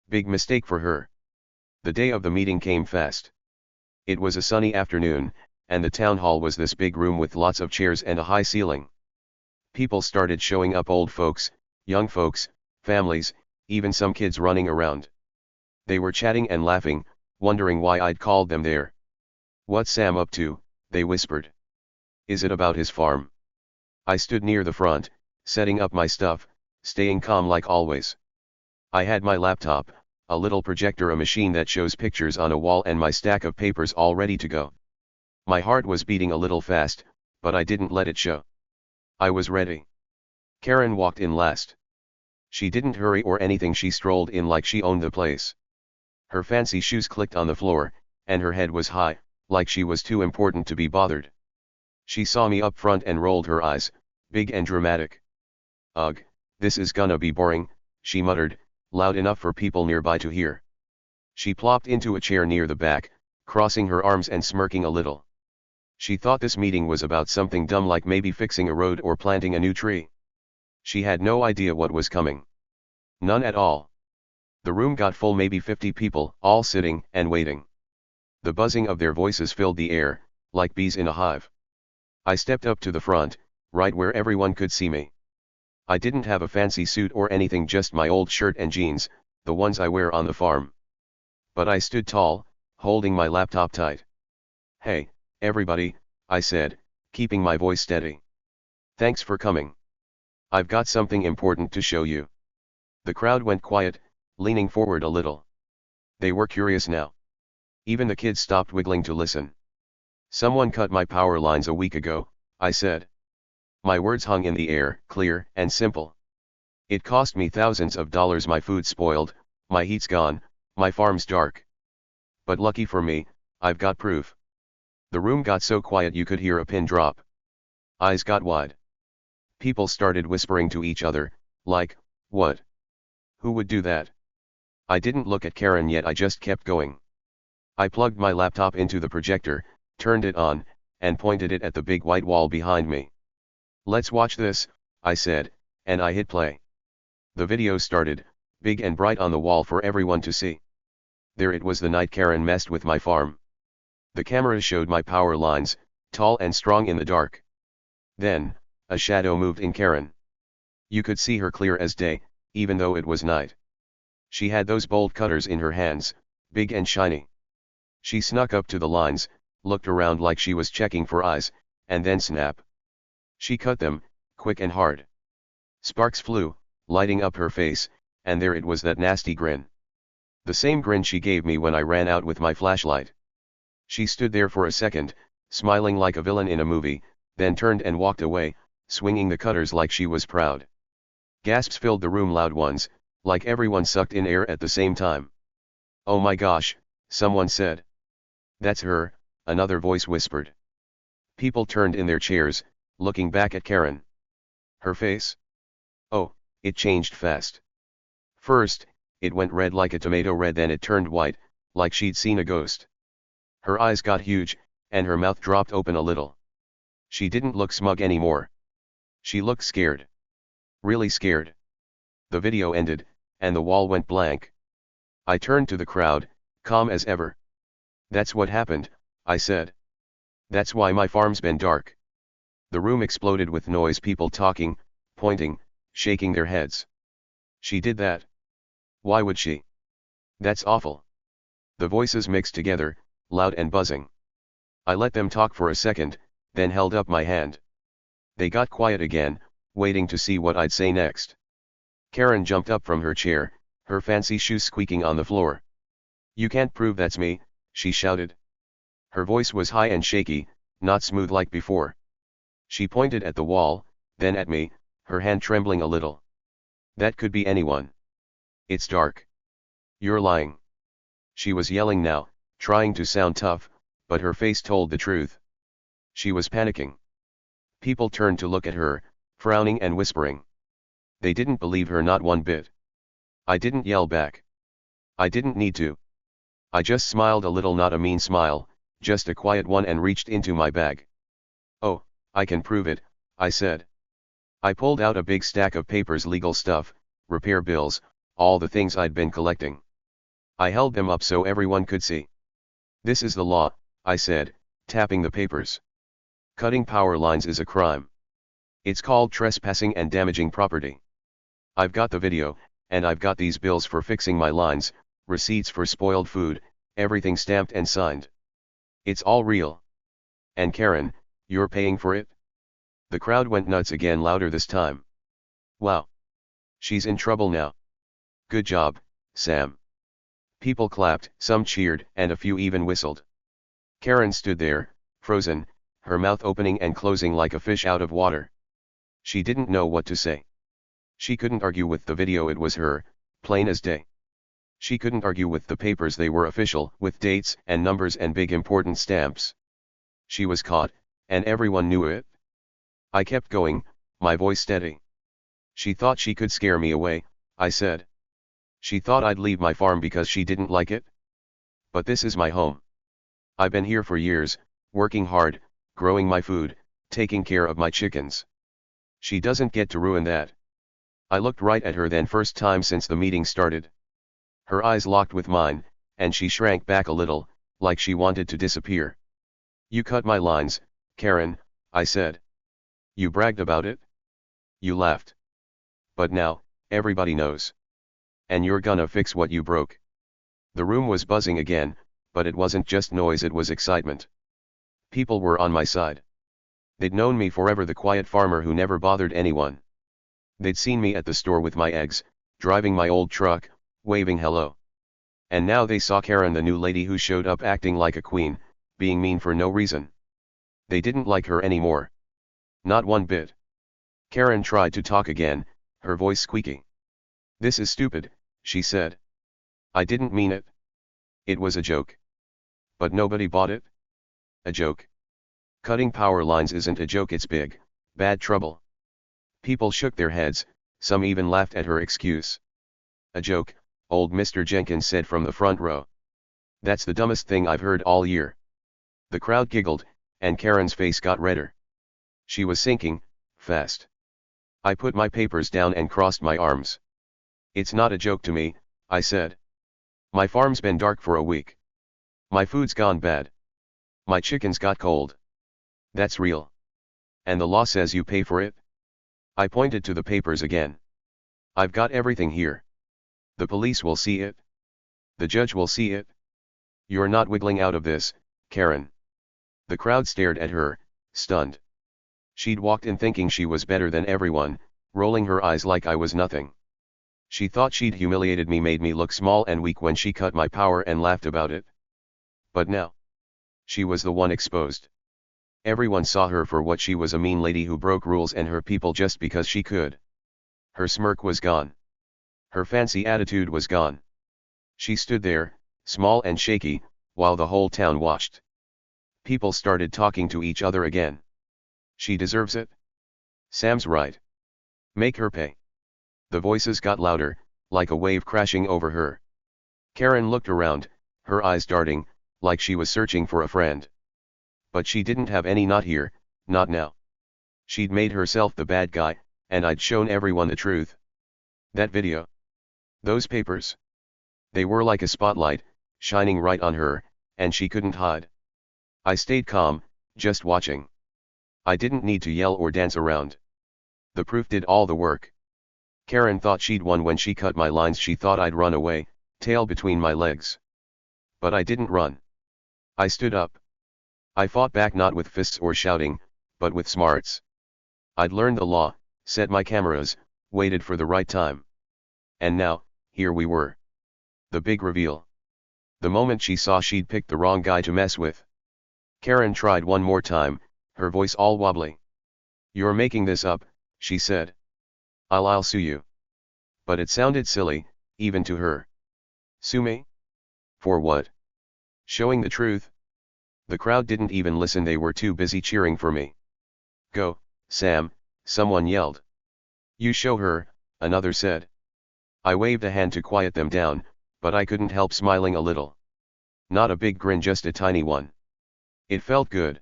Big mistake for her. The day of the meeting came fast. It was a sunny afternoon, and the town hall was this big room with lots of chairs and a high ceiling. People started showing up, old folks, young folks, families, even some kids running around. They were chatting and laughing, wondering why I'd called them there. "What's Sam up to?" they whispered. "Is it about his farm?" I stood near the front, setting up my stuff, staying calm like always. I had my laptop, a little projector, a machine that shows pictures on a wall, and my stack of papers all ready to go. My heart was beating a little fast, but I didn't let it show. I was ready. Karen walked in last. She didn't hurry or anything, she strolled in like she owned the place. Her fancy shoes clicked on the floor, and her head was high, like she was too important to be bothered. She saw me up front and rolled her eyes, big and dramatic. "Ugh, this is gonna be boring," she muttered, loud enough for people nearby to hear. She plopped into a chair near the back, crossing her arms and smirking a little. She thought this meeting was about something dumb, like maybe fixing a road or planting a new tree. She had no idea what was coming. None at all. The room got full, maybe 50 people, all sitting and waiting. The buzzing of their voices filled the air, like bees in a hive. I stepped up to the front, right where everyone could see me. I didn't have a fancy suit or anything, just my old shirt and jeans, the ones I wear on the farm. But I stood tall, holding my laptop tight. "Hey, everybody," I said, keeping my voice steady. "Thanks for coming. I've got something important to show you." The crowd went quiet, leaning forward a little. They were curious now. Even the kids stopped wiggling to listen. "Someone cut my power lines a week ago," I said. My words hung in the air, clear and simple. "It cost me thousands of dollars, my food's spoiled, my heat's gone, my farm's dark. But lucky for me, I've got proof." The room got so quiet you could hear a pin drop. Eyes got wide. People started whispering to each other, like, "What? Who would do that?" I didn't look at Karen yet, I just kept going. I plugged my laptop into the projector, turned it on, and pointed it at the big white wall behind me. "Let's watch this," I said, and I hit play. The video started, big and bright on the wall for everyone to see. There it was, the night Karen messed with my farm. The camera showed my power lines, tall and strong in the dark. Then, a shadow moved in Karen. You could see her clear as day, even though it was night. She had those bolt cutters in her hands, big and shiny. She snuck up to the lines, looked around like she was checking for eyes, and then snap. She cut them, quick and hard. Sparks flew, lighting up her face, and there it was, that nasty grin. The same grin she gave me when I ran out with my flashlight. She stood there for a second, smiling like a villain in a movie, then turned and walked away, swinging the cutters like she was proud. Gasps filled the room, loud ones, like everyone sucked in air at the same time. "Oh my gosh," someone said. "That's her," another voice whispered. People turned in their chairs, looking back at Karen. Her face? Oh, it changed fast. First, it went red like a tomato red, then it turned white, like she'd seen a ghost. Her eyes got huge, and her mouth dropped open a little. She didn't look smug anymore. She looked scared. Really scared. The video ended, and the wall went blank. I turned to the crowd, calm as ever. "That's what happened," I said. "That's why my farm's been dark." The room exploded with noise, people talking, pointing, shaking their heads. "She did that? Why would she? That's awful." The voices mixed together, loud and buzzing. I let them talk for a second, then held up my hand. They got quiet again, waiting to see what I'd say next. Karen jumped up from her chair, her fancy shoes squeaking on the floor. "You can't prove that's me," she shouted. Her voice was high and shaky, not smooth like before. She pointed at the wall, then at me, her hand trembling a little. "That could be anyone. It's dark. You're lying." She was yelling now, trying to sound tough, but her face told the truth. She was panicking. People turned to look at her, frowning and whispering. They didn't believe her, not one bit. I didn't yell back. I didn't need to. I just smiled a little, not a mean smile, just a quiet one, and reached into my bag. "Oh, I can prove it," I said. I pulled out a big stack of papers, legal stuff, repair bills, all the things I'd been collecting. I held them up so everyone could see. "This is the law," I said, tapping the papers. "Cutting power lines is a crime. It's called trespassing and damaging property. I've got the video, and I've got these bills for fixing my lines, receipts for spoiled food, everything stamped and signed. It's all real. And Karen, you're paying for it?" The crowd went nuts again, louder this time. "Wow. She's in trouble now. Good job, Sam." People clapped, some cheered, and a few even whistled. Karen stood there, frozen, her mouth opening and closing like a fish out of water. She didn't know what to say. She couldn't argue with the video, it was her, plain as day. She couldn't argue with the papers, they were official, with dates and numbers and big important stamps. She was caught, and everyone knew it. I kept going, my voice steady. "She thought she could scare me away," I said. "She thought I'd leave my farm because she didn't like it. But this is my home. I've been here for years, working hard, growing my food, taking care of my chickens. She doesn't get to ruin that." I looked right at her then, first time since the meeting started. Her eyes locked with mine, and she shrank back a little, like she wanted to disappear. "You cut my lines, Karen," I said. "You bragged about it. You laughed. But now, everybody knows. And you're gonna fix what you broke." The room was buzzing again, but it wasn't just noise, it was excitement. People were on my side. They'd known me forever, the quiet farmer who never bothered anyone. They'd seen me at the store with my eggs, driving my old truck, waving hello. And now they saw Karen, the new lady who showed up acting like a queen, being mean for no reason. They didn't like her anymore. Not one bit. Karen tried to talk again, her voice squeaky. "This is stupid," she said. "I didn't mean it. It was a joke." But nobody bought it. A joke. Cutting power lines isn't a joke, it's big, bad trouble. People shook their heads, some even laughed at her excuse. "A joke," old Mr. Jenkins said from the front row. "That's the dumbest thing I've heard all year." The crowd giggled, and Karen's face got redder. She was sinking, fast. I put my papers down and crossed my arms. "It's not a joke to me," I said. "My farm's been dark for a week. My food's gone bad. My chickens got cold. That's real. And the law says you pay for it." I pointed to the papers again. "I've got everything here. The police will see it. The judge will see it. You're not wiggling out of this, Karen." The crowd stared at her, stunned. She'd walked in thinking she was better than everyone, rolling her eyes like I was nothing. She thought she'd humiliated me, made me look small and weak when she cut my power and laughed about it. But now, she was the one exposed. Everyone saw her for what she was, a mean lady who broke rules and her people just because she could. Her smirk was gone. Her fancy attitude was gone. She stood there, small and shaky, while the whole town watched. People started talking to each other again. "She deserves it. Sam's right. Make her pay." The voices got louder, like a wave crashing over her. Karen looked around, her eyes darting, like she was searching for a friend. But she didn't have any, not here, not now. She'd made herself the bad guy, and I'd shown everyone the truth. That video. Those papers. They were like a spotlight, shining right on her, and she couldn't hide. I stayed calm, just watching. I didn't need to yell or dance around. The proof did all the work. Karen thought she'd won when she cut my lines. She thought I'd run away, tail between my legs. But I didn't run. I stood up. I fought back, not with fists or shouting, but with smarts. I'd learned the law, set my cameras, waited for the right time. And now, here we were. The big reveal. The moment she saw she'd picked the wrong guy to mess with. Karen tried one more time, her voice all wobbly. "You're making this up," she said. I'll sue you." But it sounded silly, even to her. Sue me? For what? Showing the truth? The crowd didn't even listen, they were too busy cheering for me. "Go, Sam," someone yelled. "You show her," another said. I waved a hand to quiet them down, but I couldn't help smiling a little. Not a big grin, just a tiny one. It felt good.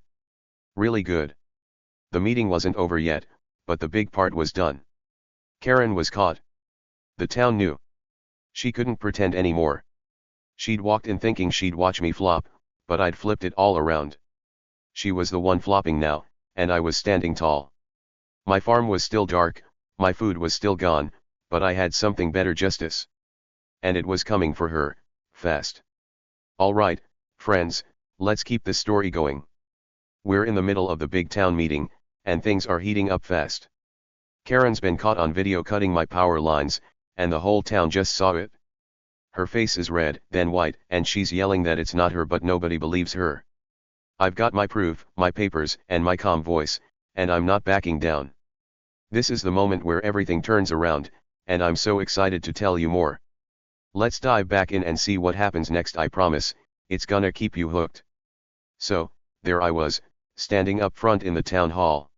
Really good. The meeting wasn't over yet, but the big part was done. Karen was caught. The town knew. She couldn't pretend anymore. She'd walked in thinking she'd watch me flop, but I'd flipped it all around. She was the one flopping now, and I was standing tall. My farm was still dark, my food was still gone, but I had something better, justice. And it was coming for her, fast. Alright, friends, let's keep this story going. We're in the middle of the big town meeting, and things are heating up fast. Karen's been caught on video cutting my power lines, and the whole town just saw it. Her face is red, then white, and she's yelling that it's not her, but nobody believes her. I've got my proof, my papers, and my calm voice, and I'm not backing down. This is the moment where everything turns around, and I'm so excited to tell you more. Let's dive back in and see what happens next. I promise, it's gonna keep you hooked. So, there I was, standing up front in the town hall.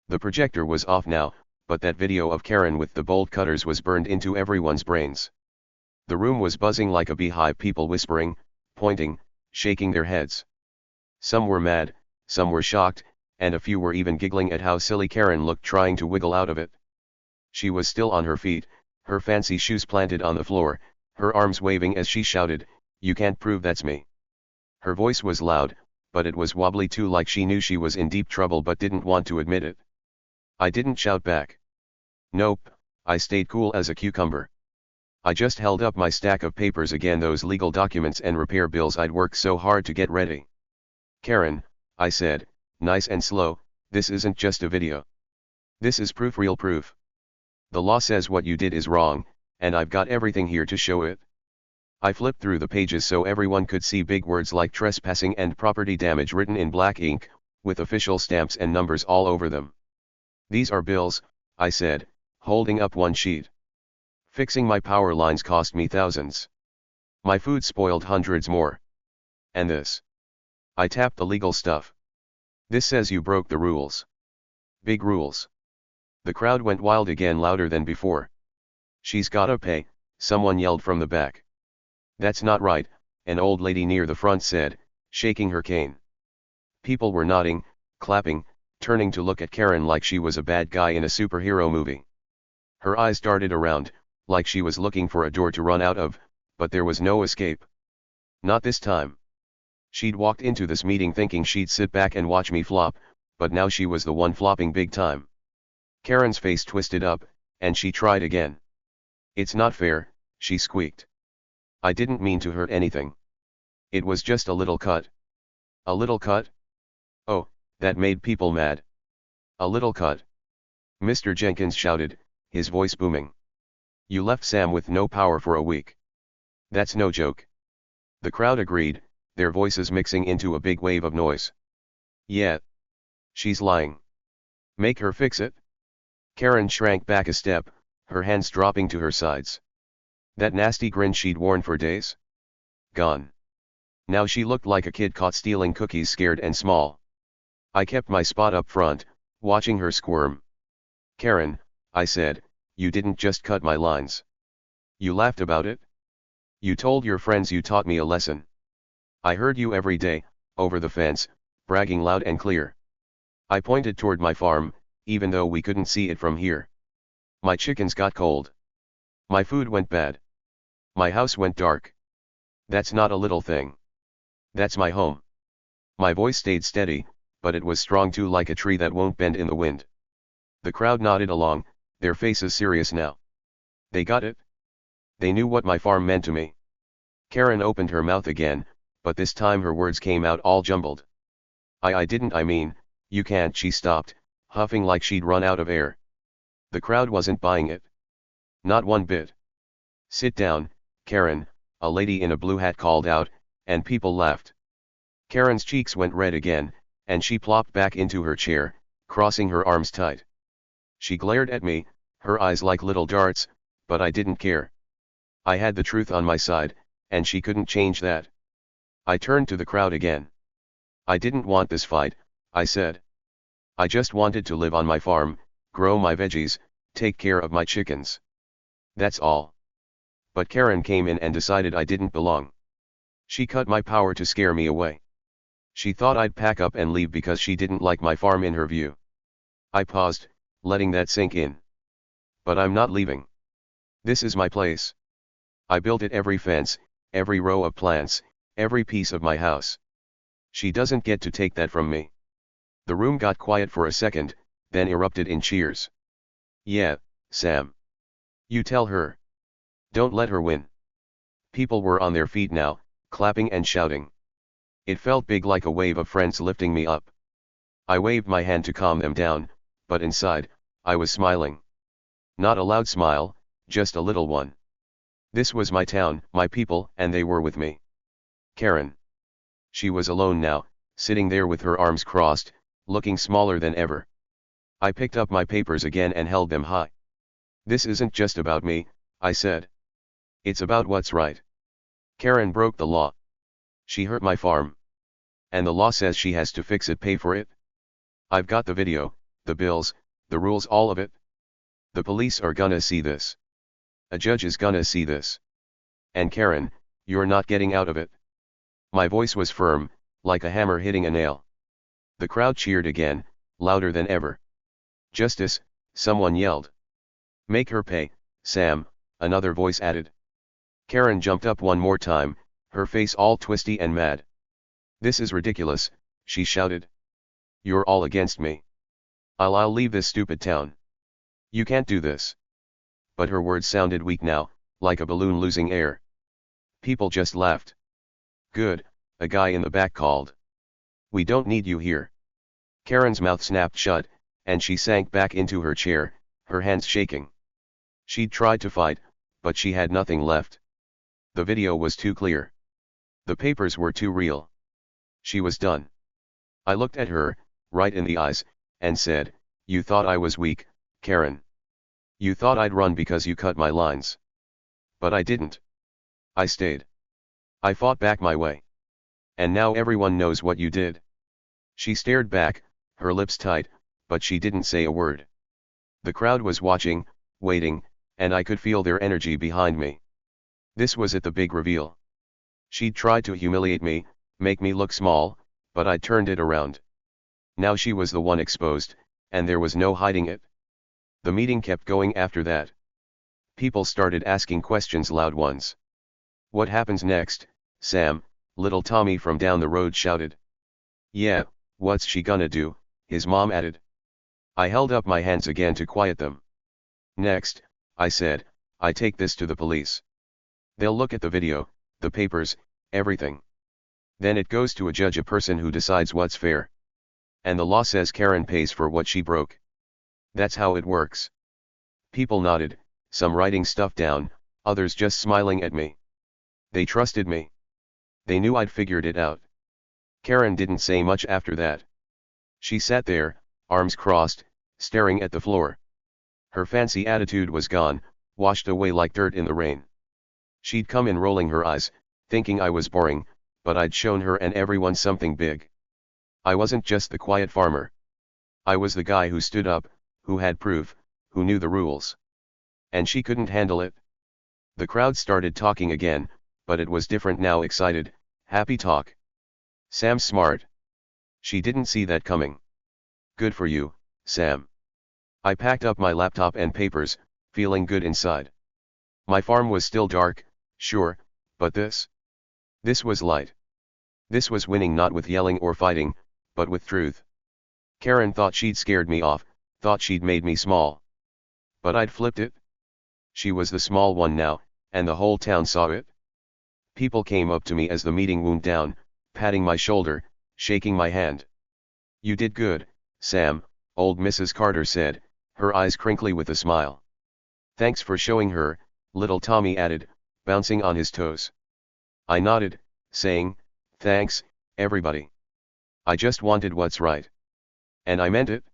The projector was off now, but that video of Karen with the bolt cutters was burned into everyone's brains. The room was buzzing like a beehive, people whispering, pointing, shaking their heads. Some were mad, some were shocked, and a few were even giggling at how silly Karen looked trying to wiggle out of it. She was still on her feet, her fancy shoes planted on the floor, her arms waving as she shouted, "You can't prove that's me." Her voice was loud, but it was wobbly too, like she knew she was in deep trouble but didn't want to admit it. I didn't shout back. Nope, I stayed cool as a cucumber. I just held up my stack of papers again, those legal documents and repair bills I'd worked so hard to get ready. "Karen," I said, nice and slow, "this isn't just a video. This is proof, real proof. The law says what you did is wrong, and I've got everything here to show it." I flipped through the pages so everyone could see big words like trespassing and property damage written in black ink, with official stamps and numbers all over them. "These are bills," I said, holding up one sheet. "Fixing my power lines cost me thousands. My food spoiled hundreds more. And this." I tapped the legal stuff. "This says you broke the rules. Big rules." The crowd went wild again, louder than before. "She's gotta pay," someone yelled from the back. "That's not right," an old lady near the front said, shaking her cane. People were nodding, clapping, turning to look at Karen like she was a bad guy in a superhero movie. Her eyes darted around, like she was looking for a door to run out of, but there was no escape. Not this time. She'd walked into this meeting thinking she'd sit back and watch me flop, but now she was the one flopping big time. Karen's face twisted up, and she tried again. "It's not fair," she squeaked. "I didn't mean to hurt anything. It was just a little cut." "A little cut? Oh, that made people mad. A little cut." Mr. Jenkins shouted, his voice booming. "You left Sam with no power for a week. That's no joke." The crowd agreed, their voices mixing into a big wave of noise. "Yeah. She's lying. Make her fix it." Karen shrank back a step, her hands dropping to her sides. That nasty grin she'd worn for days? Gone. Now she looked like a kid caught stealing cookies, scared and small. I kept my spot up front, watching her squirm. "Karen," I said, "you didn't just cut my lines. You laughed about it. You told your friends you taught me a lesson. I heard you every day, over the fence, bragging loud and clear." I pointed toward my farm, even though we couldn't see it from here. "My chickens got cold. My food went bad. My house went dark. That's not a little thing. That's my home." My voice stayed steady, but it was strong too, like a tree that won't bend in the wind. The crowd nodded along, their faces serious now. They got it. They knew what my farm meant to me. Karen opened her mouth again, but this time her words came out all jumbled. I mean, you can't." She stopped, huffing like she'd run out of air. The crowd wasn't buying it. Not one bit. "Sit down, Karen," a lady in a blue hat called out, and people laughed. Karen's cheeks went red again, and she plopped back into her chair, crossing her arms tight. She glared at me, her eyes like little darts, but I didn't care. I had the truth on my side, and she couldn't change that. I turned to the crowd again. "I didn't want this fight," I said. "I just wanted to live on my farm, grow my veggies, take care of my chickens. That's all." But Karen came in and decided I didn't belong. She cut my power to scare me away. She thought I'd pack up and leave because she didn't like my farm in her view. I paused, letting that sink in. "But I'm not leaving. This is my place. I built it, every fence, every row of plants, every piece of my house. She doesn't get to take that from me. The room got quiet for a second, then erupted in cheers. Yeah, Sam. You tell her. Don't let her win. People were on their feet now, clapping and shouting. It felt big, like a wave of friends lifting me up. I waved my hand to calm them down, but inside, I was smiling. Not a loud smile, just a little one. This was my town, my people, and they were with me. Karen. She was alone now, sitting there with her arms crossed, looking smaller than ever. I picked up my papers again and held them high. This isn't just about me, I said. It's about what's right. Karen broke the law. She hurt my farm. And the law says she has to fix it, pay for it. I've got the video, the bills, the rules, all of it. The police are gonna see this. A judge is gonna see this. And Karen, you're not getting out of it. My voice was firm, like a hammer hitting a nail. The crowd cheered again, louder than ever. Justice, someone yelled. Make her pay, Sam, another voice added. Karen jumped up one more time, her face all twisty and mad. This is ridiculous, she shouted. You're all against me. I'll leave this stupid town. You can't do this. But her words sounded weak now, like a balloon losing air. People just laughed. Good, a guy in the back called. We don't need you here. Karen's mouth snapped shut, and she sank back into her chair, her hands shaking. She'd tried to fight, but she had nothing left. The video was too clear. The papers were too real. She was done. I looked at her, right in the eyes, and said, You thought I was weak, Karen. You thought I'd run because you cut my lines. But I didn't. I stayed. I fought back my way. And now everyone knows what you did. She stared back, her lips tight, but she didn't say a word. The crowd was watching, waiting, and I could feel their energy behind me. This was it, the big reveal. She'd tried to humiliate me, make me look small, but I'd turned it around. Now she was the one exposed, and there was no hiding it. The meeting kept going after that. People started asking questions, loud ones. What happens next, Sam? Little Tommy from down the road shouted. Yeah, what's she gonna do? His mom added. I held up my hands again to quiet them. Next, I said, I take this to the police. They'll look at the video, the papers, everything. Then it goes to a judge, a person who decides what's fair. And the law says Karen pays for what she broke. That's how it works. People nodded, some writing stuff down, others just smiling at me. They trusted me. They knew I'd figured it out. Karen didn't say much after that. She sat there, arms crossed, staring at the floor. Her fancy attitude was gone, washed away like dirt in the rain. She'd come in rolling her eyes, thinking I was boring, but I'd shown her and everyone something big. I wasn't just the quiet farmer. I was the guy who stood up, who had proof, who knew the rules. And she couldn't handle it. The crowd started talking again, but it was different now, excited, happy talk. Sam's smart. She didn't see that coming. Good for you, Sam. I packed up my laptop and papers, feeling good inside. My farm was still dark, sure, but this was light. This was winning, not with yelling or fighting, but with truth. Karen thought she'd scared me off, thought she'd made me small. But I'd flipped it. She was the small one now, and the whole town saw it. People came up to me as the meeting wound down, patting my shoulder, shaking my hand. You did good, Sam, old Mrs. Carter said, her eyes crinkly with a smile. Thanks for showing her, little Tommy added, bouncing on his toes. I nodded, saying, thanks, everybody. I just wanted what's right. And I meant it.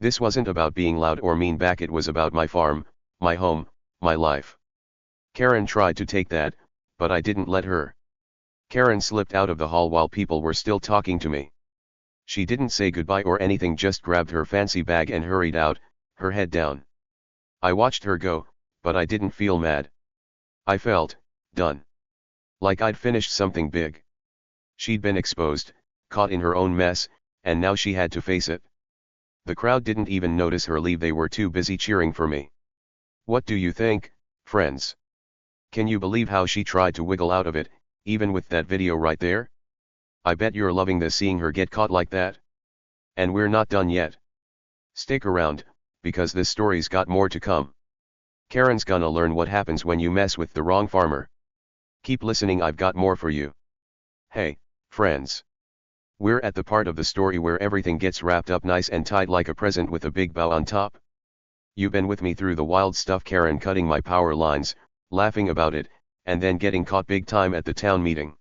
This wasn't about being loud or mean back, it was about my farm, my home, my life. Karen tried to take that, but I didn't let her. Karen slipped out of the hall while people were still talking to me. She didn't say goodbye or anything, just grabbed her fancy bag and hurried out, her head down. I watched her go, but I didn't feel mad. I felt done. Like I'd finished something big. She'd been exposed, caught in her own mess, and now she had to face it. The crowd didn't even notice her leave, they were too busy cheering for me. What do you think, Friends. Can you believe how she tried to wiggle out of it, even with that video right there? I bet you're loving this, seeing her get caught like that. And we're not done yet. Stick around, because this story's got more to come. Karen's gonna learn what happens when you mess with the wrong farmer. Keep listening, I've got more for you. Hey, friends. We're at the part of the story where everything gets wrapped up nice and tight like a present with a big bow on top. You've been with me through the wild stuff, Karen cutting my power lines, laughing about it, and then getting caught big time at the town meeting.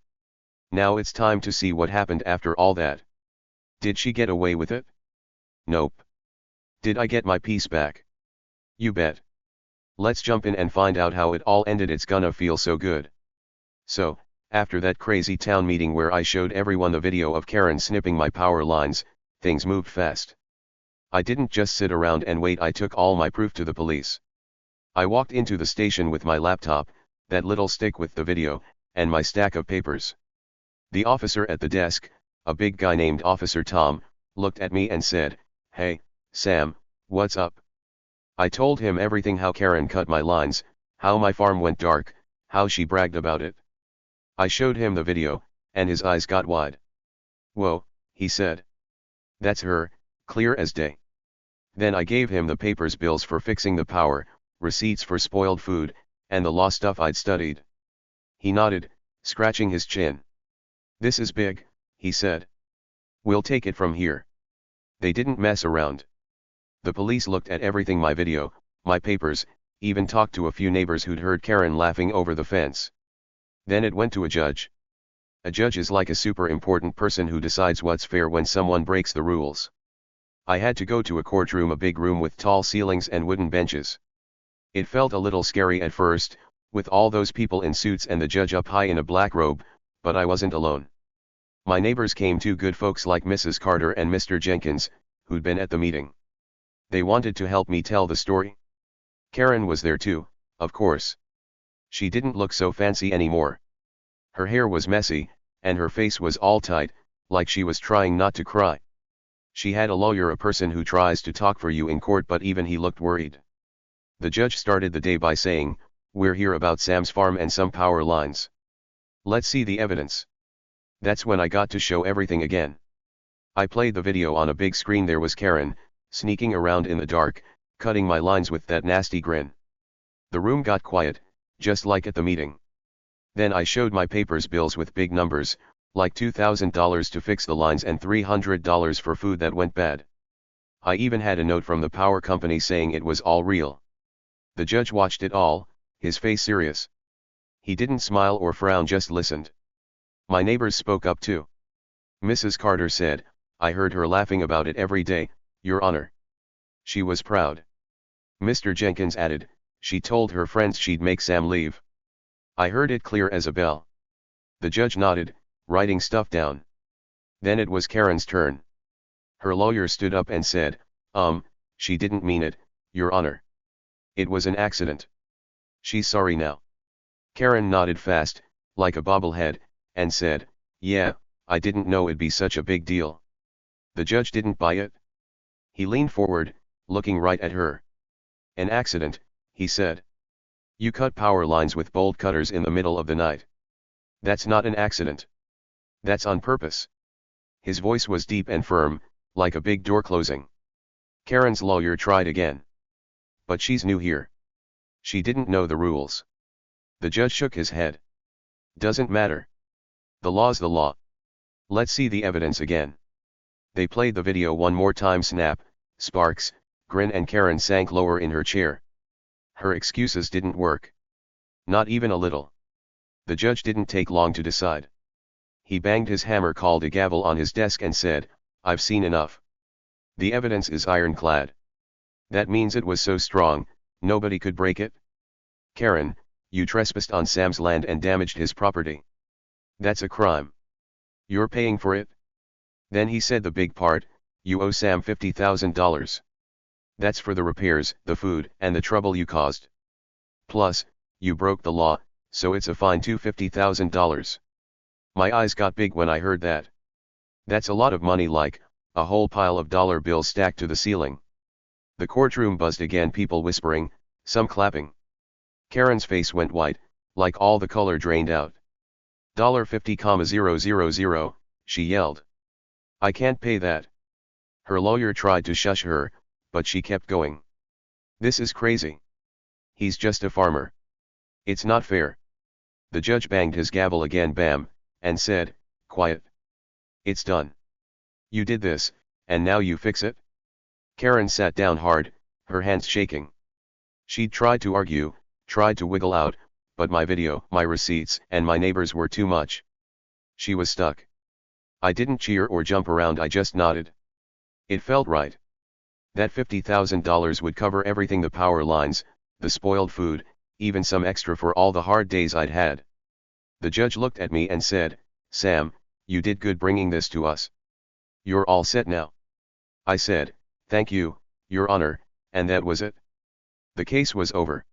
Now it's time to see what happened after all that. Did she get away with it? Nope. Did I get my piece back? You bet. Let's jump in and find out how it all ended. It's gonna feel so good. So, after that crazy town meeting where I showed everyone the video of Karen snipping my power lines, things moved fast. I didn't just sit around and wait, I took all my proof to the police. I walked into the station with my laptop, that little stick with the video, and my stack of papers. The officer at the desk, a big guy named Officer Tom, looked at me and said, "Hey, Sam, what's up?" I told him everything, how Karen cut my lines, how my farm went dark, how she bragged about it. I showed him the video, and his eyes got wide. "Whoa," he said. "That's her, clear as day." Then I gave him the papers, bills for fixing the power, receipts for spoiled food, and the law stuff I'd studied. He nodded, scratching his chin. "This is big," he said. "We'll take it from here." They didn't mess around. The police looked at everything, my video, my papers, even talked to a few neighbors who'd heard Karen laughing over the fence. Then it went to a judge. A judge is like a super important person who decides what's fair when someone breaks the rules. I had to go to a courtroom, a big room with tall ceilings and wooden benches. It felt a little scary at first, with all those people in suits and the judge up high in a black robe, but I wasn't alone. My neighbors came, two good folks like Mrs. Carter and Mr. Jenkins, who'd been at the meeting. They wanted to help me tell the story. Karen was there too, of course. She didn't look so fancy anymore. Her hair was messy, and her face was all tight, like she was trying not to cry. She had a lawyer, a person who tries to talk for you in court, but even he looked worried. The judge started the day by saying, "We're here about Sam's farm and some power lines. Let's see the evidence." That's when I got to show everything again. I played the video on a big screen. There was Karen, sneaking around in the dark, cutting my lines with that nasty grin. The room got quiet, just like at the meeting. Then I showed my papers, bills with big numbers, like $2,000 to fix the lines and $300 for food that went bad. I even had a note from the power company saying it was all real. The judge watched it all, his face serious. He didn't smile or frown, just listened. My neighbors spoke up too. Mrs. Carter said, "I heard her laughing about it every day, Your Honor. She was proud." Mr. Jenkins added, "She told her friends she'd make Sam leave." I heard it clear as a bell. The judge nodded, writing stuff down. Then it was Karen's turn. Her lawyer stood up and said, She didn't mean it, Your Honor. It was an accident. She's sorry now." Karen nodded fast, like a bobblehead, and said, "Yeah, I didn't know it'd be such a big deal." The judge didn't buy it. He leaned forward, looking right at her. "An accident," he said. "You cut power lines with bolt cutters in the middle of the night. That's not an accident. That's on purpose." His voice was deep and firm, like a big door closing. Karen's lawyer tried again. "But she's new here. She didn't know the rules." The judge shook his head. "Doesn't matter. The law's the law. Let's see the evidence again." They played the video one more time. Snap, sparks, grin, and Karen sank lower in her chair. Her excuses didn't work. Not even a little. The judge didn't take long to decide. He banged his hammer, called a gavel on his desk, and said, "I've seen enough. The evidence is ironclad. That means it was so strong, nobody could break it. Karen, you trespassed on Sam's land and damaged his property. That's a crime. You're paying for it." Then he said the big part, "You owe Sam $50,000. That's for the repairs, the food, and the trouble you caused. Plus, you broke the law, so it's a fine too, $50,000. My eyes got big when I heard that. That's a lot of money, like a whole pile of dollar bills stacked to the ceiling. The courtroom buzzed again, people whispering, some clapping. Karen's face went white, like all the color drained out. $50,000, she yelled. I can't pay that. Her lawyer tried to shush her, but she kept going. This is crazy. He's just a farmer. It's not fair. The judge banged his gavel again, bam, and said, quiet. It's done. You did this, and now you fix it? Karen sat down hard, her hands shaking. She'd tried to argue, tried to wiggle out, but my video, my receipts, and my neighbors were too much. She was stuck. I didn't cheer or jump around, I just nodded. It felt right. That $50,000 would cover everything, the power lines, the spoiled food, even some extra for all the hard days I'd had. The judge looked at me and said, Sam, you did good bringing this to us. You're all set now. I said, thank you, Your Honor, and that was it. The case was over.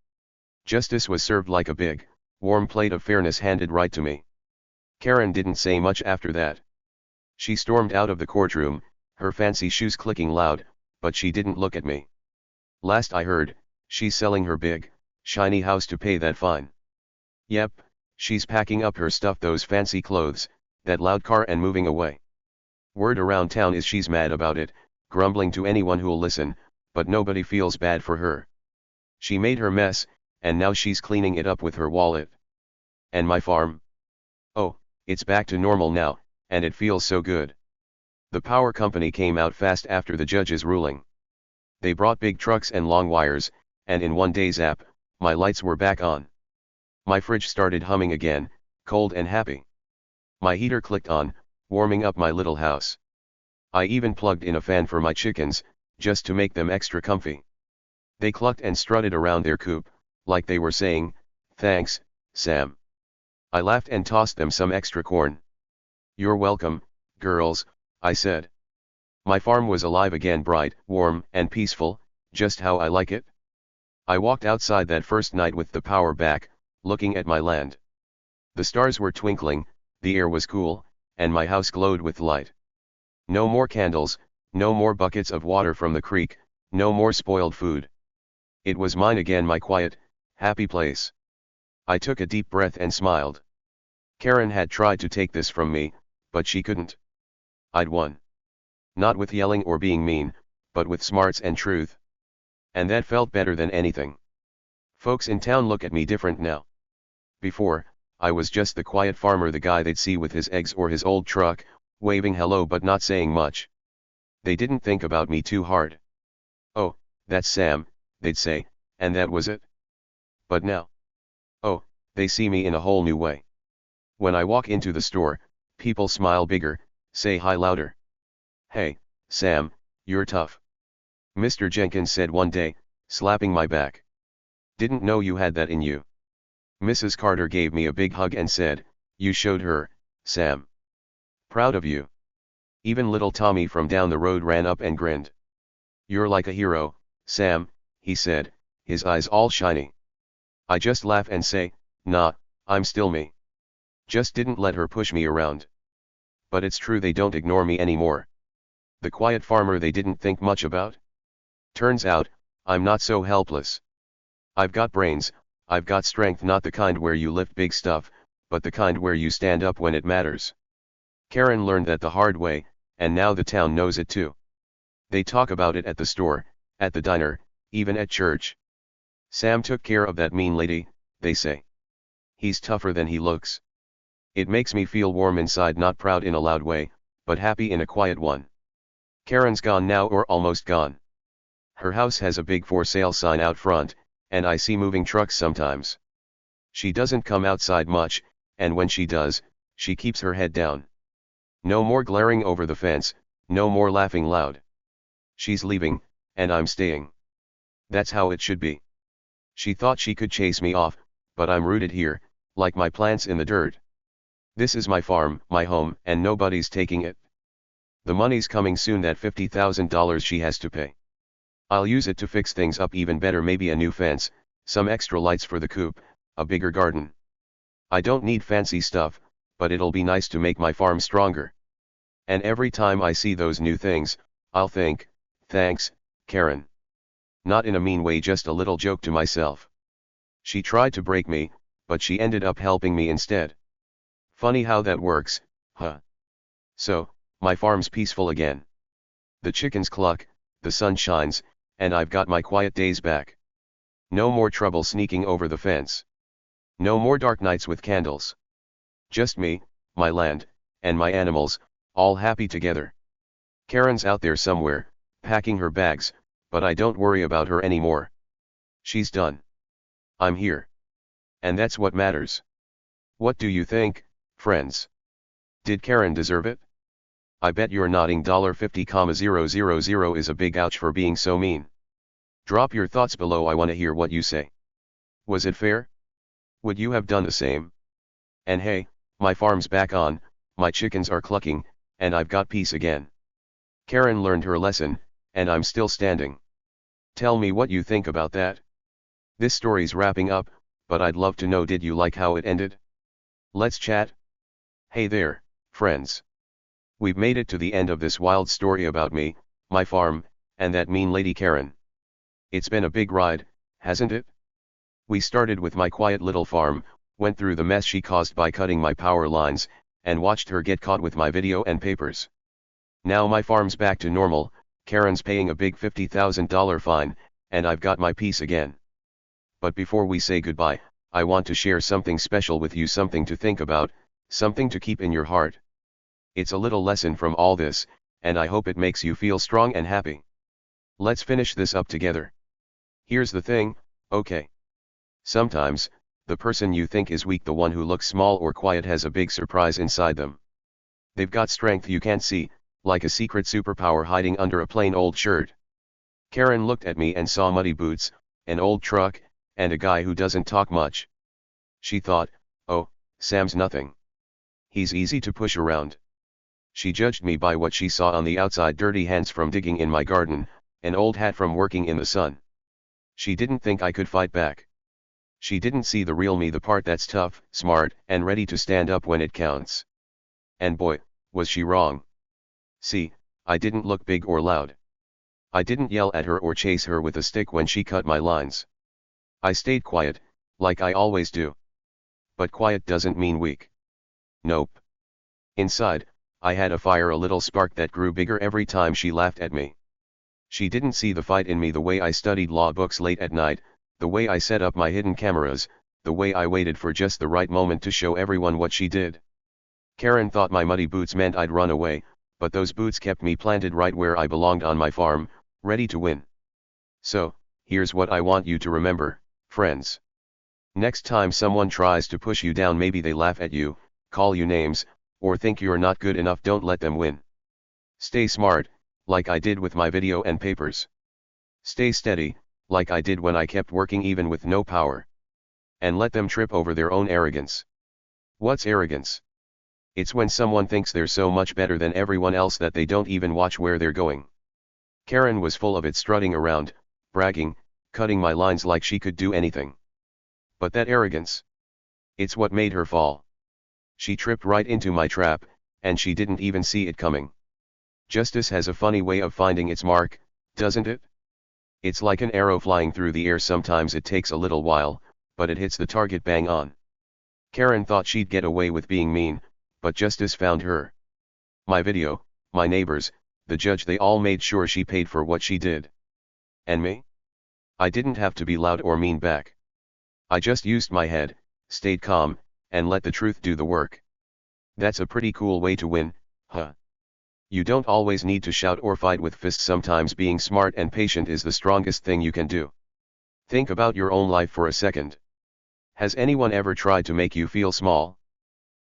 Justice was served like a big, warm plate of fairness handed right to me. Karen didn't say much after that. She stormed out of the courtroom, her fancy shoes clicking loud, but she didn't look at me. Last I heard, she's selling her big, shiny house to pay that fine. Yep, she's packing up her stuff, those fancy clothes, that loud car, and moving away. Word around town is she's mad about it, grumbling to anyone who'll listen, but nobody feels bad for her. She made her mess, and now she's cleaning it up with her wallet. And my farm? Oh, it's back to normal now, and it feels so good. The power company came out fast after the judge's ruling. They brought big trucks and long wires, and in one day zap, my lights were back on. My fridge started humming again, cold and happy. My heater clicked on, warming up my little house. I even plugged in a fan for my chickens, just to make them extra comfy. They clucked and strutted around their coop, like they were saying, thanks, Sam. I laughed and tossed them some extra corn. You're welcome, girls, I said. My farm was alive again, bright, warm, and peaceful, just how I like it. I walked outside that first night with the power back, looking at my land. The stars were twinkling, the air was cool, and my house glowed with light. No more candles, no more buckets of water from the creek, no more spoiled food. It was mine again, my quiet, happy place. I took a deep breath and smiled. Karen had tried to take this from me, but she couldn't. I'd won. Not with yelling or being mean, but with smarts and truth. And that felt better than anything. Folks in town look at me different now. Before, I was just the quiet farmer, the guy they'd see with his eggs or his old truck, waving hello but not saying much. They didn't think about me too hard. Oh, that's Sam, they'd say, and that was it. But now, oh, they see me in a whole new way. When I walk into the store, people smile bigger, say hi louder. Hey, Sam, you're tough. Mr. Jenkins said one day, slapping my back. Didn't know you had that in you. Mrs. Carter gave me a big hug and said, you showed her, Sam. Proud of you. Even little Tommy from down the road ran up and grinned. You're like a hero, Sam, he said, his eyes all shiny. I just laugh and say, nah, I'm still me. Just didn't let her push me around. But it's true, they don't ignore me anymore. The quiet farmer they didn't think much about? Turns out, I'm not so helpless. I've got brains, I've got strength, not the kind where you lift big stuff, but the kind where you stand up when it matters. Karen learned that the hard way, and now the town knows it too. They talk about it at the store, at the diner, even at church. Sam took care of that mean lady, they say. He's tougher than he looks. It makes me feel warm inside, not proud in a loud way, but happy in a quiet one. Karen's gone now, or almost gone. Her house has a big for sale sign out front, and I see moving trucks sometimes. She doesn't come outside much, and when she does, she keeps her head down. No more glaring over the fence, no more laughing loud. She's leaving, and I'm staying. That's how it should be. She thought she could chase me off, but I'm rooted here, like my plants in the dirt. This is my farm, my home, and nobody's taking it. The money's coming soon, that $50,000 she has to pay. I'll use it to fix things up even better, maybe a new fence, some extra lights for the coop, a bigger garden. I don't need fancy stuff, but it'll be nice to make my farm stronger. And every time I see those new things, I'll think, thanks, Karen. Not in a mean way, just a little joke to myself. She tried to break me, but she ended up helping me instead. Funny how that works, huh? So, my farm's peaceful again. The chickens cluck, the sun shines, and I've got my quiet days back. No more trouble sneaking over the fence. No more dark nights with candles. Just me, my land, and my animals, all happy together. Karen's out there somewhere, packing her bags, but I don't worry about her anymore. She's done. I'm here. And that's what matters. What do you think, friends? Did Karen deserve it? I bet you're nodding. $50,000 is a big ouch for being so mean. Drop your thoughts below. I want to hear what you say. Was it fair? Would you have done the same? And hey, my farm's back on, my chickens are clucking, and I've got peace again. Karen learned her lesson, and I'm still standing. Tell me what you think about that. This story's wrapping up, but I'd love to know, did you like how it ended? Let's chat. Hey there, friends. We've made it to the end of this wild story about me, my farm, and that mean lady Karen. It's been a big ride, hasn't it? We started with my quiet little farm, went through the mess she caused by cutting my power lines, and watched her get caught with my video and papers. Now my farm's back to normal, Karen's paying a big $50,000 fine, and I've got my peace again. But before we say goodbye, I want to share something special with you, something to think about, something to keep in your heart. It's a little lesson from all this, and I hope it makes you feel strong and happy. Let's finish this up together. Here's the thing, okay. Sometimes, the person you think is weak, the one who looks small or quiet, has a big surprise inside them. They've got strength you can't see, like a secret superpower hiding under a plain old shirt. Karen looked at me and saw muddy boots, an old truck, and a guy who doesn't talk much. She thought, oh, Sam's nothing. He's easy to push around. She judged me by what she saw on the outside: dirty hands from digging in my garden, an old hat from working in the sun. She didn't think I could fight back. She didn't see the real me, the part that's tough, smart, and ready to stand up when it counts. And boy, was she wrong. See, I didn't look big or loud. I didn't yell at her or chase her with a stick when she cut my lines. I stayed quiet, like I always do. But quiet doesn't mean weak. Nope. Inside, I had a fire, a little spark that grew bigger every time she laughed at me. She didn't see the fight in me, the way I studied law books late at night, the way I set up my hidden cameras, the way I waited for just the right moment to show everyone what she did. Karen thought my muddy boots meant I'd run away, but those boots kept me planted right where I belonged, on my farm, ready to win. So, here's what I want you to remember, friends. Next time someone tries to push you down, maybe they laugh at you, call you names, or think you're not good enough, don't let them win. Stay smart, like I did with my video and papers. Stay steady, like I did when I kept working even with no power. And let them trip over their own arrogance. What's arrogance? It's when someone thinks they're so much better than everyone else that they don't even watch where they're going. Karen was full of it, strutting around, bragging, cutting my lines like she could do anything. But that arrogance, it's what made her fall. She tripped right into my trap, and she didn't even see it coming. Justice has a funny way of finding its mark, doesn't it? It's like an arrow flying through the air. Sometimes it takes a little while, but it hits the target bang on. Karen thought she'd get away with being mean, but justice found her. My video, my neighbors, the judge, they all made sure she paid for what she did. And me? I didn't have to be loud or mean back. I just used my head, stayed calm, and let the truth do the work. That's a pretty cool way to win, huh? You don't always need to shout or fight with fists. Sometimes being smart and patient is the strongest thing you can do. Think about your own life for a second. Has anyone ever tried to make you feel small?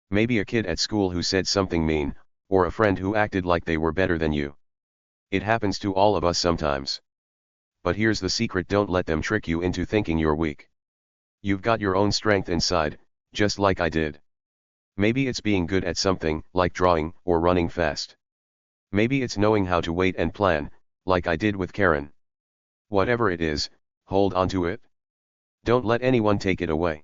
Maybe a kid at school who said something mean, or a friend who acted like they were better than you. It happens to all of us sometimes. But here's the secret: don't let them trick you into thinking you're weak. You've got your own strength inside, just like I did. Maybe it's being good at something, like drawing or running fast. Maybe it's knowing how to wait and plan, like I did with Karen. Whatever it is, hold on to it. Don't let anyone take it away.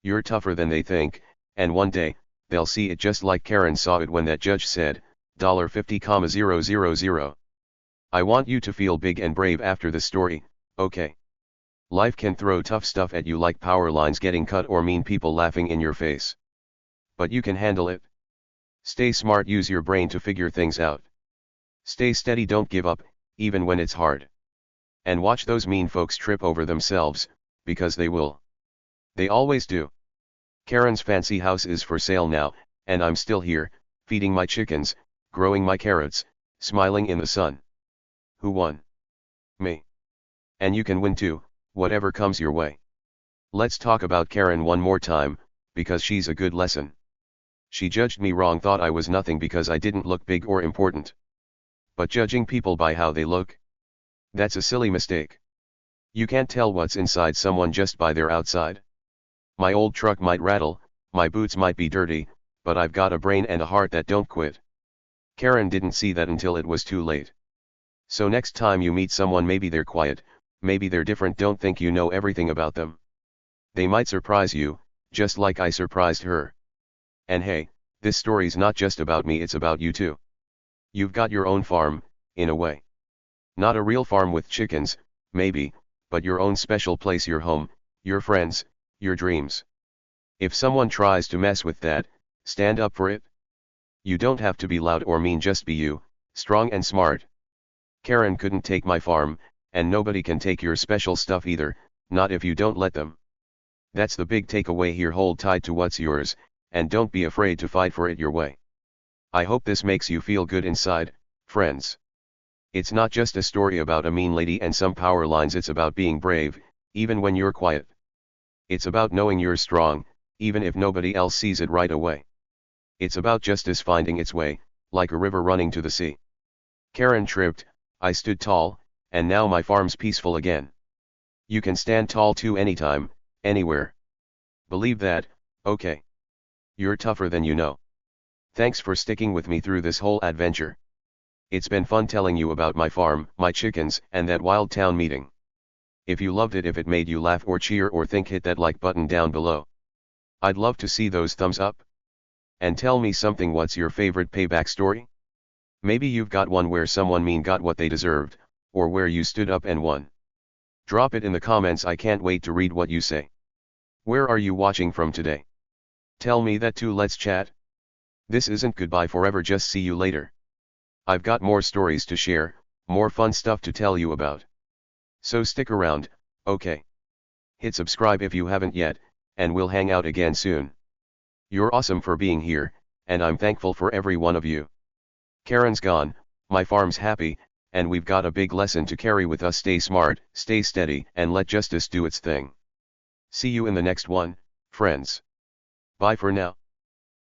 You're tougher than they think, and one day, they'll see it just like Karen saw it when that judge said, $50,000. I want you to feel big and brave after the story, okay? Life can throw tough stuff at you like power lines getting cut or mean people laughing in your face. But you can handle it. Stay smart, use your brain to figure things out. Stay steady, don't give up, even when it's hard. And watch those mean folks trip over themselves, because they will. They always do. Karen's fancy house is for sale now, and I'm still here, feeding my chickens, growing my carrots, smiling in the sun. Who won? Me. And you can win too, whatever comes your way. Let's talk about Karen one more time, because she's a good lesson. She judged me wrong, thought I was nothing because I didn't look big or important. But judging people by how they look? That's a silly mistake. You can't tell what's inside someone just by their outside. My old truck might rattle, my boots might be dirty, but I've got a brain and a heart that don't quit. Karen didn't see that until it was too late. So next time you meet someone, maybe they're quiet, maybe they're different, don't think you know everything about them. They might surprise you, just like I surprised her. And hey, this story's not just about me, it's about you too. You've got your own farm, in a way. Not a real farm with chickens, maybe, but your own special place, your home, your friends, your dreams. If someone tries to mess with that, stand up for it. You don't have to be loud or mean, just be you, strong and smart. Karen couldn't take my farm, and nobody can take your special stuff either, not if you don't let them. That's the big takeaway here. Hold tight to what's yours, and don't be afraid to fight for it your way. I hope this makes you feel good inside, friends. It's not just a story about a mean lady and some power lines, it's about being brave, even when you're quiet. It's about knowing you're strong, even if nobody else sees it right away. It's about justice finding its way, like a river running to the sea. Karen tripped, I stood tall, and now my farm's peaceful again. You can stand tall too, anytime, anywhere. Believe that, okay? You're tougher than you know. Thanks for sticking with me through this whole adventure. It's been fun telling you about my farm, my chickens, and that wild town meeting. If you loved it, if it made you laugh or cheer or think, hit that like button down below. I'd love to see those thumbs up. And tell me something, what's your favorite payback story? Maybe you've got one where someone mean got what they deserved, or where you stood up and won. Drop it in the comments, I can't wait to read what you say. Where are you watching from today? Tell me that too, let's chat. This isn't goodbye forever, just see you later. I've got more stories to share, more fun stuff to tell you about. So stick around, okay? Hit subscribe if you haven't yet, and we'll hang out again soon. You're awesome for being here, and I'm thankful for every one of you. Karen's gone, my farm's happy, and we've got a big lesson to carry with us. Stay smart, stay steady, and let justice do its thing. See you in the next one, friends. Bye for now.